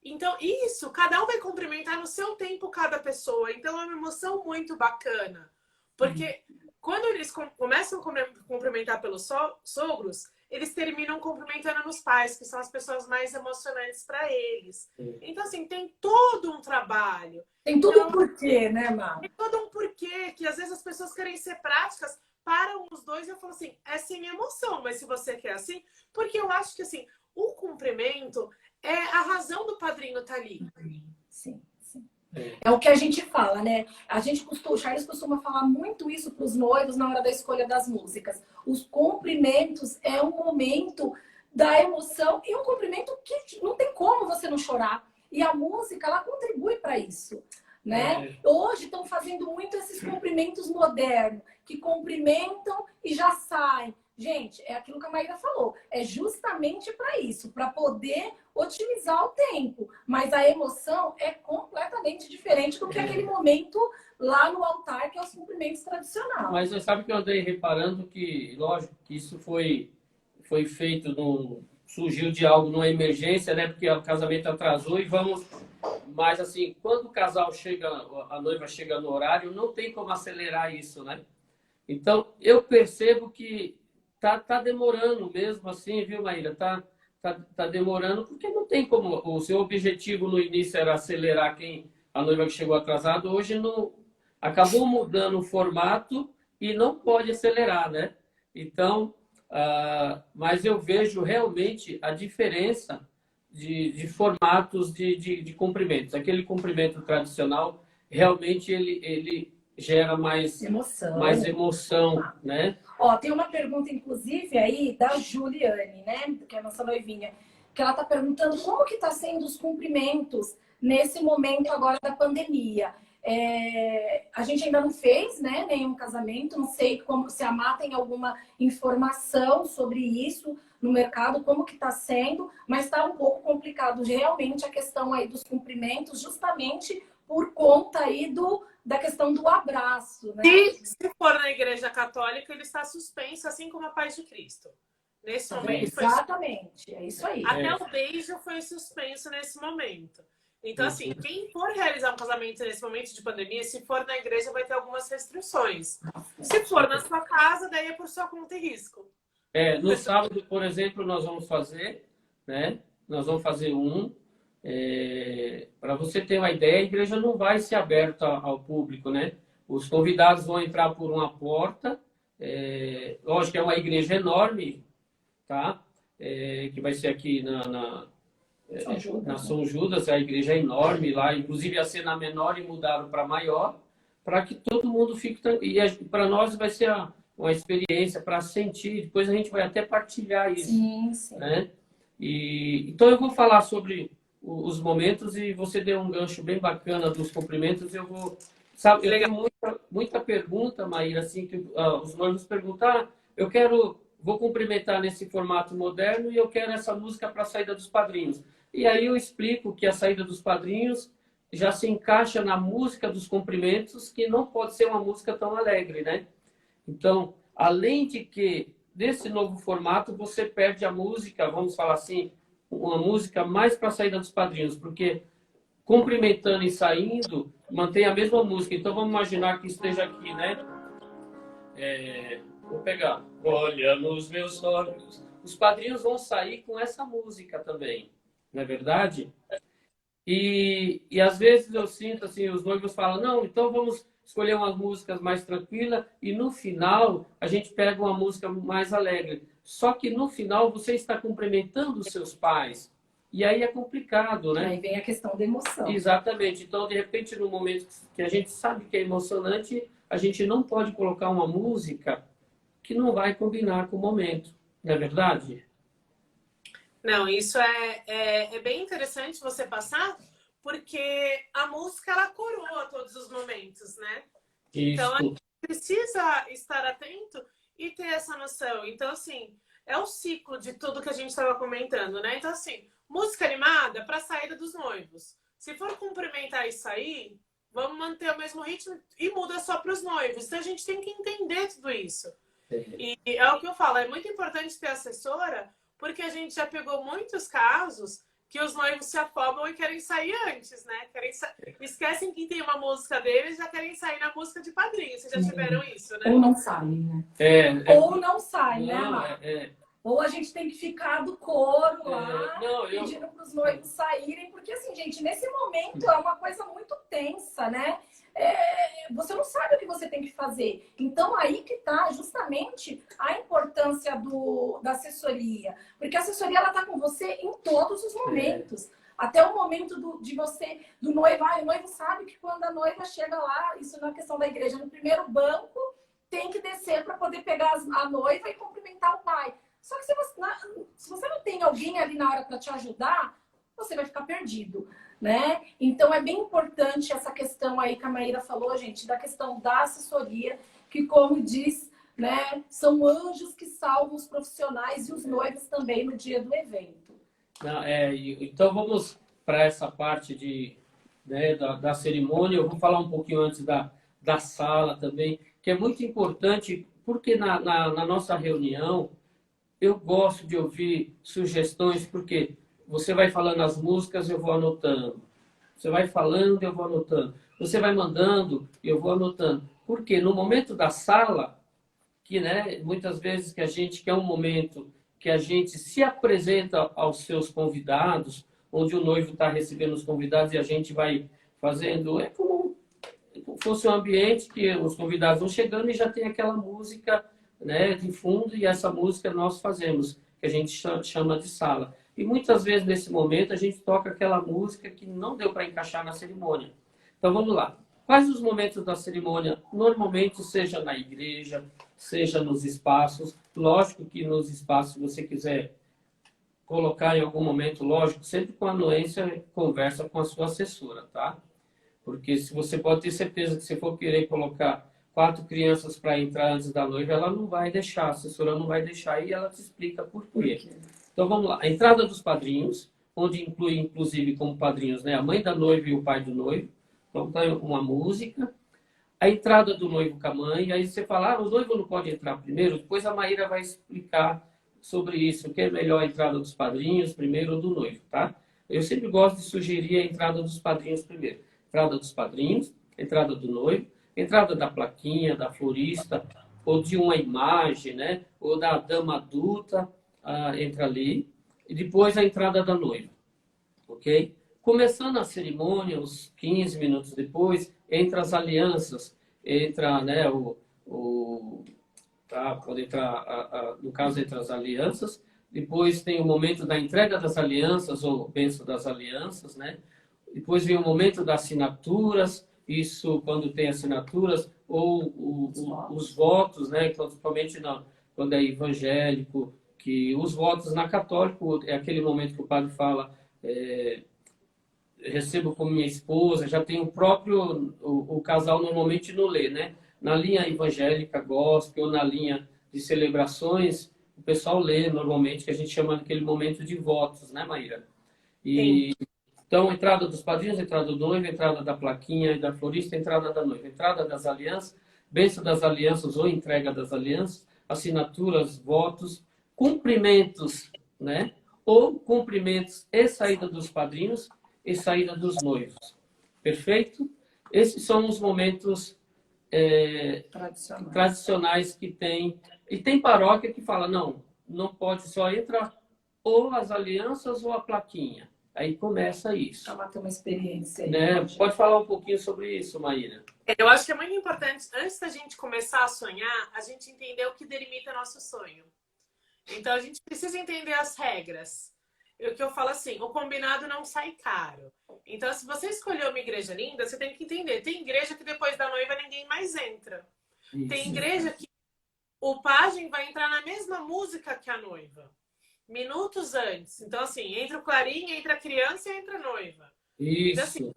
Então, isso, cada um vai cumprimentar no seu tempo cada pessoa. Então, é uma emoção muito bacana. Porque quando eles começam a cumprimentar pelos sogros, eles terminam cumprimentando nos pais, que são as pessoas mais emocionantes para eles. Então, assim, tem todo um trabalho. Tem todo um porquê, né, Má? Tem todo um porquê, que às vezes as pessoas querem ser práticas, param os dois e eu falo assim, é sem emoção, mas se você quer assim... Porque eu acho que, assim, o cumprimento é a razão do padrinho estar ali. Sim. É o que a gente fala, né? O Charles costuma falar muito isso para os noivos na hora da escolha das músicas. Os cumprimentos é um momento da emoção e um cumprimento que não tem como você não chorar. E a música, ela contribui para isso. né? Hoje estão fazendo muito esses cumprimentos modernos, que cumprimentam e já saem. Gente, é aquilo que a Maíra falou, é justamente para isso, para poder otimizar o tempo. Mas a emoção é completamente diferente do que aquele momento lá no altar, que é os cumprimentos tradicionais. Mas você sabe que eu andei reparando que, lógico, que isso foi feito, surgiu de algo numa emergência, né? Porque o casamento atrasou e vamos... Mas, assim, quando o casal chega, a noiva chega no horário, não tem como acelerar isso, né? Então, eu percebo que tá demorando mesmo assim, viu, Maíra? Tá demorando, porque não tem como... O seu objetivo no início era acelerar a noiva que chegou atrasada, hoje não... Acabou mudando o formato e não pode acelerar, né? Então, mas eu vejo realmente a diferença de formatos de cumprimentos. Aquele cumprimento tradicional, realmente ele gera mais emoção, né? Ó, tem uma pergunta, inclusive, aí da Juliane, né? Que é a nossa noivinha, que ela tá perguntando como que tá sendo os cumprimentos nesse momento agora da pandemia. A gente ainda não fez, né, nenhum casamento, não sei se a Má tem alguma informação sobre isso no mercado, como que está sendo, mas está um pouco complicado realmente a questão aí dos cumprimentos, justamente por conta aí da questão do abraço, né? Se for na Igreja Católica, ele está suspenso, assim como a Paz de Cristo. Nesse momento. Exatamente, é isso aí. Até o beijo foi suspenso nesse momento. Então, assim, quem for realizar um casamento nesse momento de pandemia, se for na igreja, vai ter algumas restrições. Se for na sua casa, daí é por sua conta e risco. No sábado, por exemplo, nós vamos fazer, né? Nós vamos fazer para você ter uma ideia, a igreja não vai ser aberta ao público, né? Os convidados vão entrar por uma porta, lógico que é uma igreja enorme, tá? Que vai ser aqui na São Judas, a igreja é enorme lá, inclusive ia ser na menor e mudaram para maior, para que todo mundo fique... E para nós vai ser uma experiência para sentir, depois a gente vai até partilhar isso. Sim, sim. Né? Então eu vou falar sobre os momentos e você deu um gancho bem bacana dos cumprimentos, eu vou... Sabe, eu tenho muita pergunta, Maíra, assim, que os noivos perguntam, vou cumprimentar nesse formato moderno e eu quero essa música para a saída dos padrinhos. E aí eu explico que a saída dos padrinhos já se encaixa na música dos cumprimentos, que não pode ser uma música tão alegre, né? Então, além de que, desse novo formato, você perde a música, vamos falar assim, uma música mais para a saída dos padrinhos, porque cumprimentando e saindo, mantém a mesma música. Então, vamos imaginar que esteja aqui, né? Vou pegar. Olha nos meus olhos. Os padrinhos vão sair com essa música também, não é verdade? E às vezes eu sinto assim, os noivos falam, não, então vamos escolher umas músicas mais tranquilas e no final a gente pega uma música mais alegre. Só que no final você está cumprimentando os seus pais. E aí é complicado, né? Aí vem a questão da emoção. Exatamente. Então, de repente, no momento que a gente sabe que é emocionante, a gente não pode colocar uma música que não vai combinar com o momento. Não é verdade? Não, isso é bem interessante você passar, porque a música, ela coroa todos os momentos, né? Isso. Então, a gente precisa estar atento e ter essa noção. Então, assim, é o ciclo de tudo que a gente estava comentando, né? Então, assim, música animada para a saída dos noivos. Se for cumprimentar e sair, vamos manter o mesmo ritmo e muda só para os noivos. Então, a gente tem que entender tudo isso. E é o que eu falo, é muito importante ter assessora, porque a gente já pegou muitos casos que os noivos se afobam e querem sair antes, né? Esquecem que tem uma música deles e já querem sair na música de padrinho. Vocês já tiveram isso, né? Ou não saem, né? Ou não saem, né, Mar? Ou a gente tem que ficar do coro lá, pedindo para os noivos saírem, porque assim, gente, nesse momento é uma coisa muito tensa, né? Você não sabe o que você tem que fazer. Então, aí que está justamente a importância da assessoria. Porque a assessoria, ela está com você em todos os momentos. Até o momento do noivo. O noivo sabe que quando a noiva chega lá, isso não é questão da igreja, no primeiro banco, tem que descer para poder pegar a noiva e cumprimentar o pai. Só que se você não tem alguém ali na hora para te ajudar, você vai ficar perdido. né? Então é bem importante essa questão aí que a Maíra falou, gente, da questão da assessoria, que como diz, né, são anjos que salvam os profissionais e os noivos também no dia do evento. Não, então vamos para essa parte né, da cerimônia. Eu vou falar um pouquinho antes da sala também, que é muito importante, porque na nossa reunião eu gosto de ouvir sugestões, porque você vai falando as músicas, eu vou anotando. Você vai falando, eu vou anotando. Você vai mandando, eu vou anotando. Porque no momento da sala, que, né, muitas vezes que a gente quer um momento que a gente se apresenta aos seus convidados, onde o noivo está recebendo os convidados e a gente vai fazendo, é como se fosse um ambiente que os convidados vão chegando e já tem aquela música, né, de fundo, e essa música nós fazemos, que a gente chama de sala. E muitas vezes nesse momento a gente toca aquela música que não deu para encaixar na cerimônia. Então vamos lá. Quais os momentos da cerimônia? Normalmente seja na igreja, seja nos espaços. Lógico que nos espaços, se você quiser colocar em algum momento, lógico, sempre com a anuência, conversa com a sua assessora, tá? Porque se você pode ter certeza que se for querer colocar 4 crianças para entrar antes da noiva, ela não vai deixar, a assessora não vai deixar e ela te explica por quê. Então vamos lá. A entrada dos padrinhos, onde inclui inclusive como padrinhos, né, a mãe da noiva e o pai do noivo. Então tá uma música. A entrada do noivo com a mãe, aí você fala, o noivo não pode entrar primeiro, depois a Maíra vai explicar sobre isso, o que é melhor a entrada dos padrinhos primeiro ou do noivo, tá? Eu sempre gosto de sugerir a entrada dos padrinhos primeiro. Entrada dos padrinhos, entrada do noivo, entrada da plaquinha, da florista, ou de uma imagem, né? Ou da dama adulta, entra ali, e depois a entrada da noiva, ok? Começando a cerimônia, uns 15 minutos depois, entra as alianças, entra, né, pode entrar, no caso, entra as alianças, depois tem o momento da entrega das alianças, ou bênção das alianças, né? Depois vem o momento das assinaturas, isso quando tem assinaturas, ou os votos, né? Principalmente quando é evangélico, que os votos na católico é aquele momento que o padre fala, recebo como minha esposa, já tem o casal normalmente não lê, né? Na linha evangélica, gospel, ou na linha de celebrações, o pessoal lê normalmente, que a gente chama daquele momento de votos, né, Maíra? Então, entrada dos padrinhos, entrada do noivo, entrada da plaquinha e da florista, entrada da noiva, entrada das alianças, bênção das alianças ou entrega das alianças, assinaturas, votos, cumprimentos, né? Ou cumprimentos e saída dos padrinhos e saída dos noivos. Perfeito? Esses são os momentos tradicionais que tem. E tem paróquia que fala, não pode só entrar ou as alianças ou a plaquinha. Aí começa isso. Ela tem uma experiência aí. Né? Pode falar um pouquinho sobre isso, Maíra? Eu acho que é muito importante, antes da gente começar a sonhar, a gente entender o que delimita nosso sonho. Então, a gente precisa entender as regras. O que eu falo assim, o combinado não sai caro. Então, se você escolheu uma igreja linda, você tem que entender. Tem igreja que depois da noiva ninguém mais entra. Isso. Tem igreja que o pajem vai entrar na mesma música que a noiva. Minutos antes. Então, assim, entra o clarim, entra a criança e entra a noiva. Isso. Então, assim,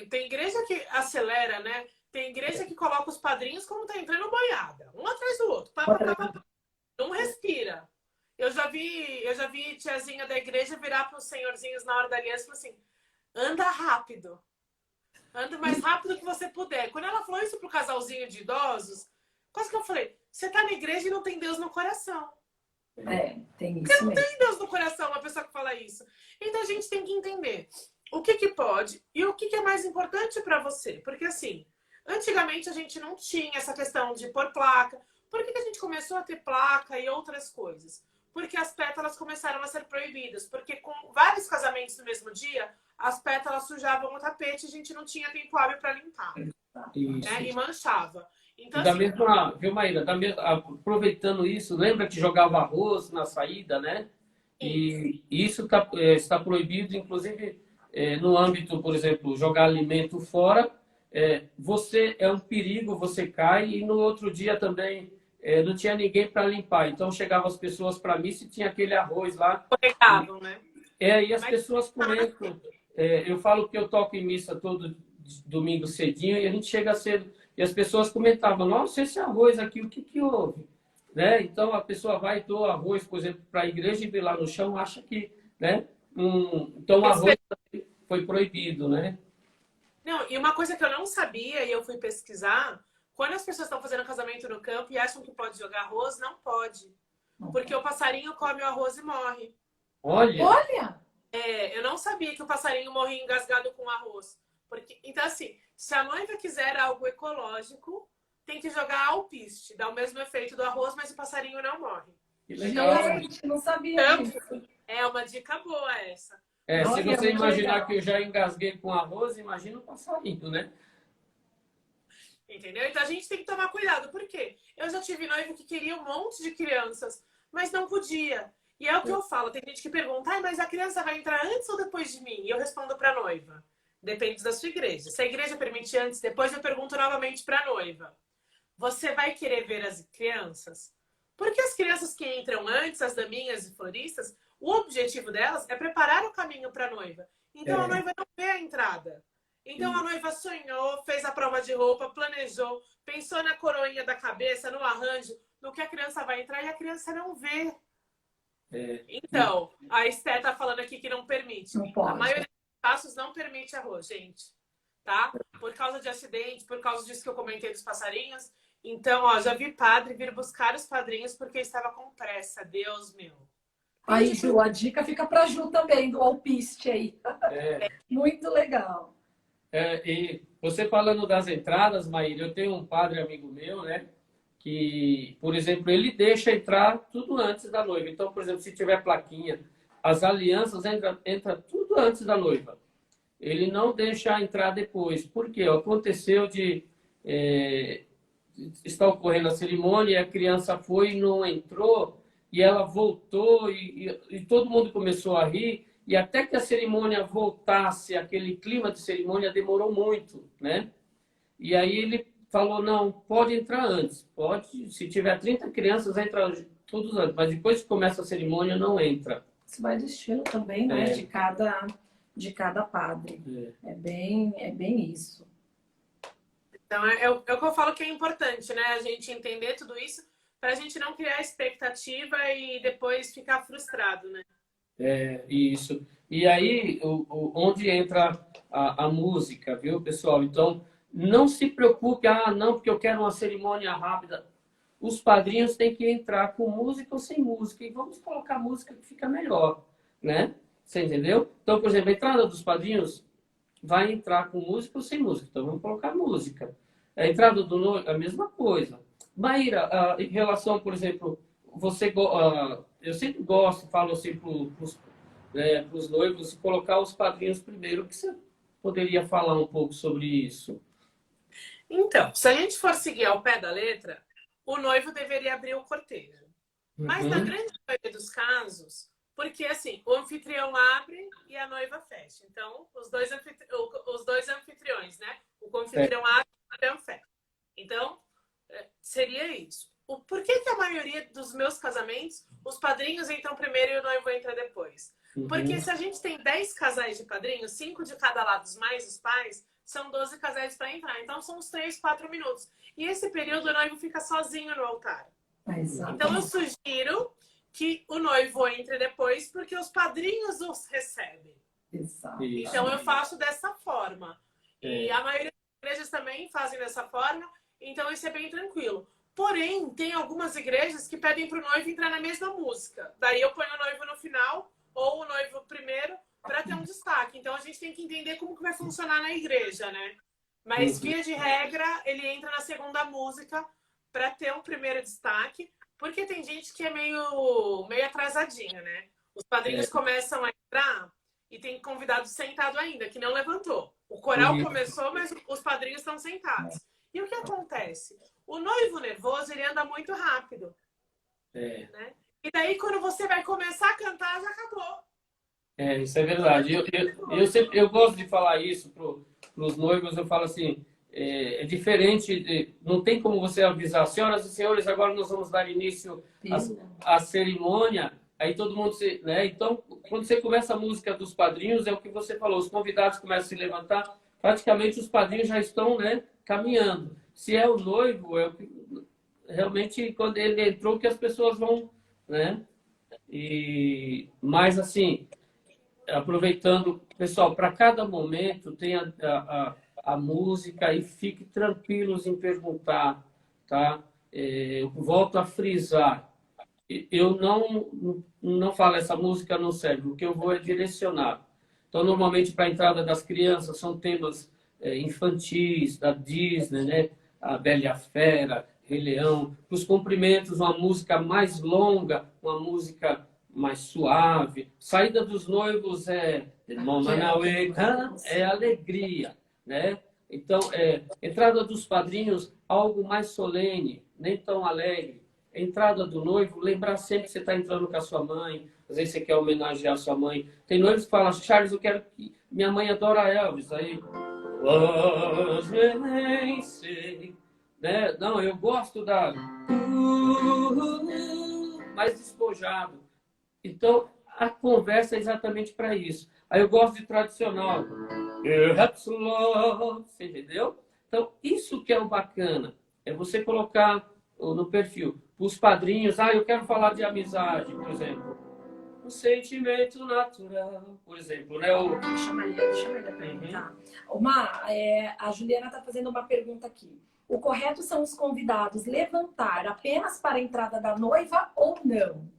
tem igreja que acelera, né? Tem igreja que coloca os padrinhos como tá entrando boiada. Um atrás do outro. Não respira. Eu já vi tiazinha da igreja virar para os senhorzinhos na hora da aliança e falar assim, anda rápido. Anda o mais rápido que você puder. Quando ela falou isso pro casalzinho de idosos, quase que eu falei, você tá na igreja e não tem Deus no coração. Tem isso. Porque não tem Deus no coração uma pessoa que fala isso. Então a gente tem que entender o que pode e o que é mais importante para você. Porque assim, antigamente a gente não tinha essa questão de pôr placa. Por que a gente começou a ter placa e outras coisas? Porque as pétalas começaram a ser proibidas. Porque com vários casamentos no mesmo dia, as pétalas sujavam o tapete e a gente não tinha tempo hábil para limpar. Né? E manchava. Então, assim, viu, Maíra? Aproveitando isso, lembra que jogava arroz na saída, né? E isso está proibido, inclusive, no âmbito, por exemplo, jogar alimento fora. Você é um perigo, você cai, e no outro dia também não tinha ninguém para limpar. Então chegavam as pessoas para mim se tinha aquele arroz lá. Pegavam, né? E as pessoas comentam. Eu falo que eu toco em missa todo domingo cedinho e a gente chega cedo. E as pessoas comentavam, nossa, esse arroz aqui, o que que houve? Né? Então a pessoa vai e doa arroz, por exemplo, para a igreja e vê lá no chão, acha que, né? Então o arroz foi proibido, né? Não, e uma coisa que eu não sabia e eu fui pesquisar, quando as pessoas estão fazendo casamento no campo e acham que pode jogar arroz, não pode. Porque o passarinho come o arroz e morre. Olha! Eu não sabia que o passarinho morria engasgado com arroz. Então, assim, se a noiva quiser algo ecológico, tem que jogar alpiste. Dá o mesmo efeito do arroz, mas o passarinho não morre. Que legal. Gente, não sabia disso. É uma dica boa essa. Se você imaginar que eu já engasguei com arroz, imagina o passarinho, né? Entendeu? Então a gente tem que tomar cuidado. Por quê? Eu já tive noivo que queria um monte de crianças, mas não podia. E é o que eu falo. Tem gente que pergunta, mas a criança vai entrar antes ou depois de mim? E eu respondo para a noiva. Depende da sua igreja. Se a igreja permite antes, depois eu pergunto novamente para a noiva. Você vai querer ver as crianças? Porque as crianças que entram antes, as daminhas e floristas, o objetivo delas é preparar o caminho para a noiva. Então a noiva não vê a entrada. Então a noiva sonhou, fez a prova de roupa, planejou, pensou na coroinha da cabeça, no arranjo, no que a criança vai entrar e a criança não vê. Então, a Esther tá falando aqui que não permite. Não pode. A maioria dos passos não permite arroz, gente. Tá? Por causa de acidente, por causa disso que eu comentei dos passarinhos. Então, ó, já vi padre vir buscar os padrinhos porque estava com pressa. Deus meu. Aí, Ju, a dica fica para Ju também, do alpiste aí. Muito legal. E você falando das entradas, Maíra, eu tenho um padre amigo meu, né? Que, por exemplo, ele deixa entrar tudo antes da noiva. Então, por exemplo, se tiver plaquinha, as alianças entra tudo antes da noiva. Ele não deixa entrar depois. Por quê? Aconteceu de está ocorrendo a cerimônia e a criança foi e não entrou e ela voltou e todo mundo começou a rir e até que a cerimônia voltasse, aquele clima de cerimônia demorou muito, né? E aí ele falou, não, pode entrar antes. Pode, se tiver 30 crianças, entra todos antes. Mas depois que começa a cerimônia, não entra. Isso vai do estilo também, né? De cada padre. É bem isso. Então, é o que eu falo que é importante, né? A gente entender tudo isso para a gente não criar expectativa e depois ficar frustrado, né? Isso. E aí, onde entra a música, viu, pessoal? Então, não se preocupe, não, porque eu quero uma cerimônia rápida. Os padrinhos têm que entrar com música ou sem música. E vamos colocar música que fica melhor, né? Você entendeu? Então, por exemplo, a entrada dos padrinhos vai entrar com música ou sem música. Então, vamos colocar música. A entrada do noivo, a mesma coisa. Maíra, em relação, por exemplo, eu sempre gosto, falo assim para os noivos, colocar os padrinhos primeiro. O que você poderia falar um pouco sobre isso? Então, se a gente for seguir ao pé da letra, o noivo deveria abrir o cortejo. Mas na grande maioria dos casos, porque assim, o anfitrião abre e a noiva fecha. Então, os dois anfitriões, né? O anfitrião abre e o anfitrião fecha. Então, seria isso. Por que a maioria dos meus casamentos, os padrinhos entram primeiro e o noivo entra depois? Porque se a gente tem 10 casais de padrinhos, 5 de cada lado, mais os pais, são 12 casais para entrar. Então, são uns 3, 4 minutos. E esse período, o noivo fica sozinho no altar. Então, eu sugiro que o noivo entre depois, porque os padrinhos os recebem. Exato. Então, eu faço dessa forma. E a maioria das igrejas também fazem dessa forma. Então, isso é bem tranquilo. Porém, tem algumas igrejas que pedem para o noivo entrar na mesma música. Daí, eu ponho o noivo no final ou o noivo primeiro para ter um destaque. Então, a gente tem que entender como que vai funcionar na igreja, né? Mas, via de regra, ele entra na segunda música para ter um primeiro destaque. Porque tem gente que é meio atrasadinha, né? Os padrinhos começam a entrar e tem convidado sentado ainda, que não levantou. O coral começou, mas os padrinhos estão sentados. E o que acontece? O noivo nervoso, ele anda muito rápido. Né? E daí, quando você vai começar a cantar, já acabou. Isso é verdade. Eu gosto de falar isso para os noivos. Eu falo assim, é diferente, não tem como você avisar, senhoras e senhores, agora nós vamos dar início à cerimônia. aí todo mundo se, né? Então, quando você começa a música dos padrinhos, é o que você falou, os convidados começam a se levantar, praticamente os padrinhos já estão, né, caminhando. Se é o noivo, é o que, realmente quando ele entrou que as pessoas vão, né? Mas assim, aproveitando, pessoal, para cada momento tem a música e fique tranquilos em perguntar, tá? Eu volto a frisar. Eu não falo essa música não serve, o que eu vou é direcionar. Então, normalmente, para a entrada das crianças, são temas infantis, da Disney, né? A Bela e a Fera, Rei Leão. Para os cumprimentos, uma música mais longa, uma música mais suave. Saída dos noivos é alegria, né? Então, entrada dos padrinhos, algo mais solene, nem tão alegre. Entrada do noivo, lembrar sempre que você está entrando com a sua mãe, às vezes você quer homenagear a sua mãe. Tem noivos que falam, Charles, eu quero que minha mãe adora Elvis. Aí, né? Não, eu gosto da mais despojado. Então, a conversa é exatamente para isso. Aí eu gosto de tradicional. Você entendeu? Então, isso que é o bacana. É você colocar no perfil. Os padrinhos, eu quero falar de amizade, por exemplo. Um sentimento natural, por exemplo, né? Deixa eu perguntar. A Juliana está fazendo uma pergunta aqui. O correto são os convidados levantar apenas para a entrada da noiva ou não?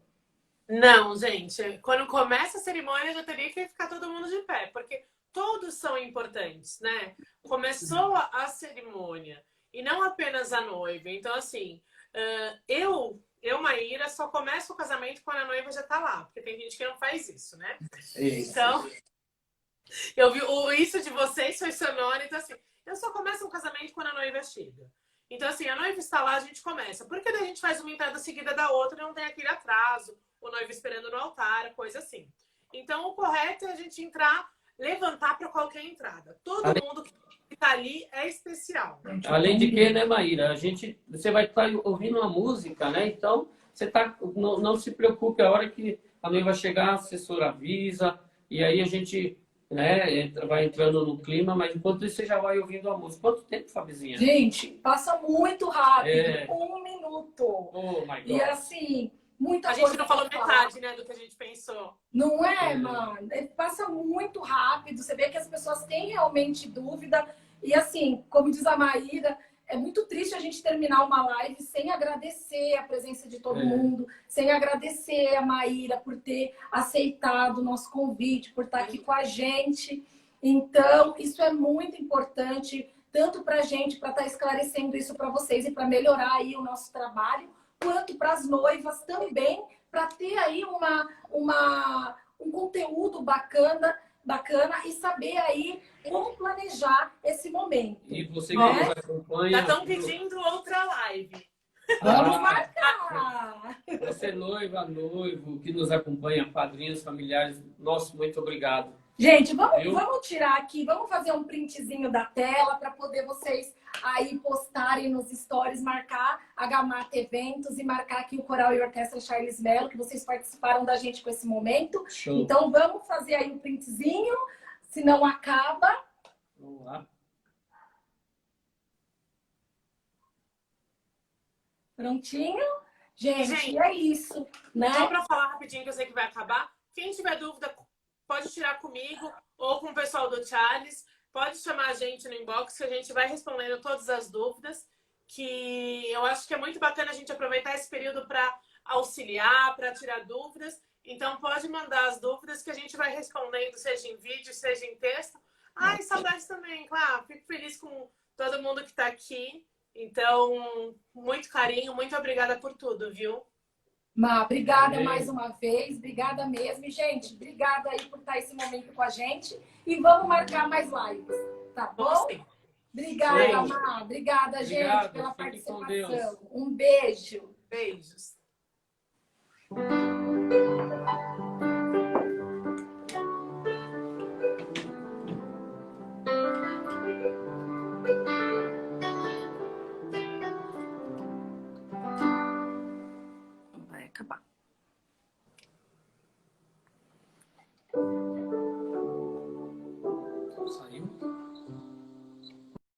Não, gente. Quando começa a cerimônia, já teria que ficar todo mundo de pé, porque todos são importantes, né? Começou a cerimônia e não apenas a noiva. Então, assim, eu, Maíra, só começo o casamento quando a noiva já tá lá, porque tem gente que não faz isso, né? Isso. Então, eu vi isso de vocês foi sonoro, então assim, eu só começo um casamento quando a noiva chega. Então, assim, a noiva está lá, a gente começa. Porque daí a gente faz uma entrada seguida da outra e não tem aquele atraso, o noivo esperando no altar, coisa assim. Então, o correto é a gente entrar, levantar para qualquer entrada. Todo mundo que está ali é especial. Além de que, né, Maíra? Você vai estar ouvindo uma música, né? Então, você não se preocupe, a hora que a noiva chegar, a assessora avisa, e aí a gente, né, vai entrando no clima, mas enquanto isso você já vai ouvindo a música. Quanto tempo, Fabizinha? Gente, passa muito rápido. 1 minuto. Oh, my God. E assim, muita coisa. A gente não falou metade, né, do que a gente pensou. Não é, mano? Passa muito rápido. Você vê que as pessoas têm realmente dúvida. E assim, como diz a Maíra, é muito triste a gente terminar uma live sem agradecer a presença de todo mundo, sem agradecer a Maíra por ter aceitado o nosso convite, por estar aqui com a gente. Então, isso é muito importante, tanto para a gente, para estar esclarecendo isso para vocês e para melhorar aí o nosso trabalho, quanto para as noivas também, para ter aí um conteúdo bacana e saber aí como planejar esse momento. E você que nos acompanha... Já estão pedindo outra live. Vamos marcar! Você noiva, noivo, que nos acompanha, padrinhos, familiares, nosso muito obrigado. Gente, vamos tirar aqui, vamos fazer um printzinho da tela para poder vocês aí postarem nos stories, marcar a Gamata Eventos e marcar aqui o Coral e Orquestra Charles Mello, que vocês participaram da gente com esse momento. Show. Então vamos fazer aí um printzinho, se não acaba. Vamos lá. Prontinho? Gente, é isso, né? Só para falar rapidinho, que eu sei que vai acabar. Quem tiver dúvida, pode tirar comigo ou com o pessoal do Charles. Pode chamar a gente no inbox, que a gente vai respondendo todas as dúvidas. Que eu acho que é muito bacana a gente aproveitar esse período para auxiliar, para tirar dúvidas. Então, pode mandar as dúvidas que a gente vai respondendo, seja em vídeo, seja em texto. E saudades também, claro. Fico feliz com todo mundo que está aqui. Então, muito carinho, muito obrigada por tudo, viu? Obrigada mais uma vez, obrigada mesmo. E, gente, obrigada aí por estar esse momento com a gente. E vamos marcar mais lives, tá bom? Sim. Obrigada, Má. Obrigada, gente, pela participação. Um beijo. Beijos.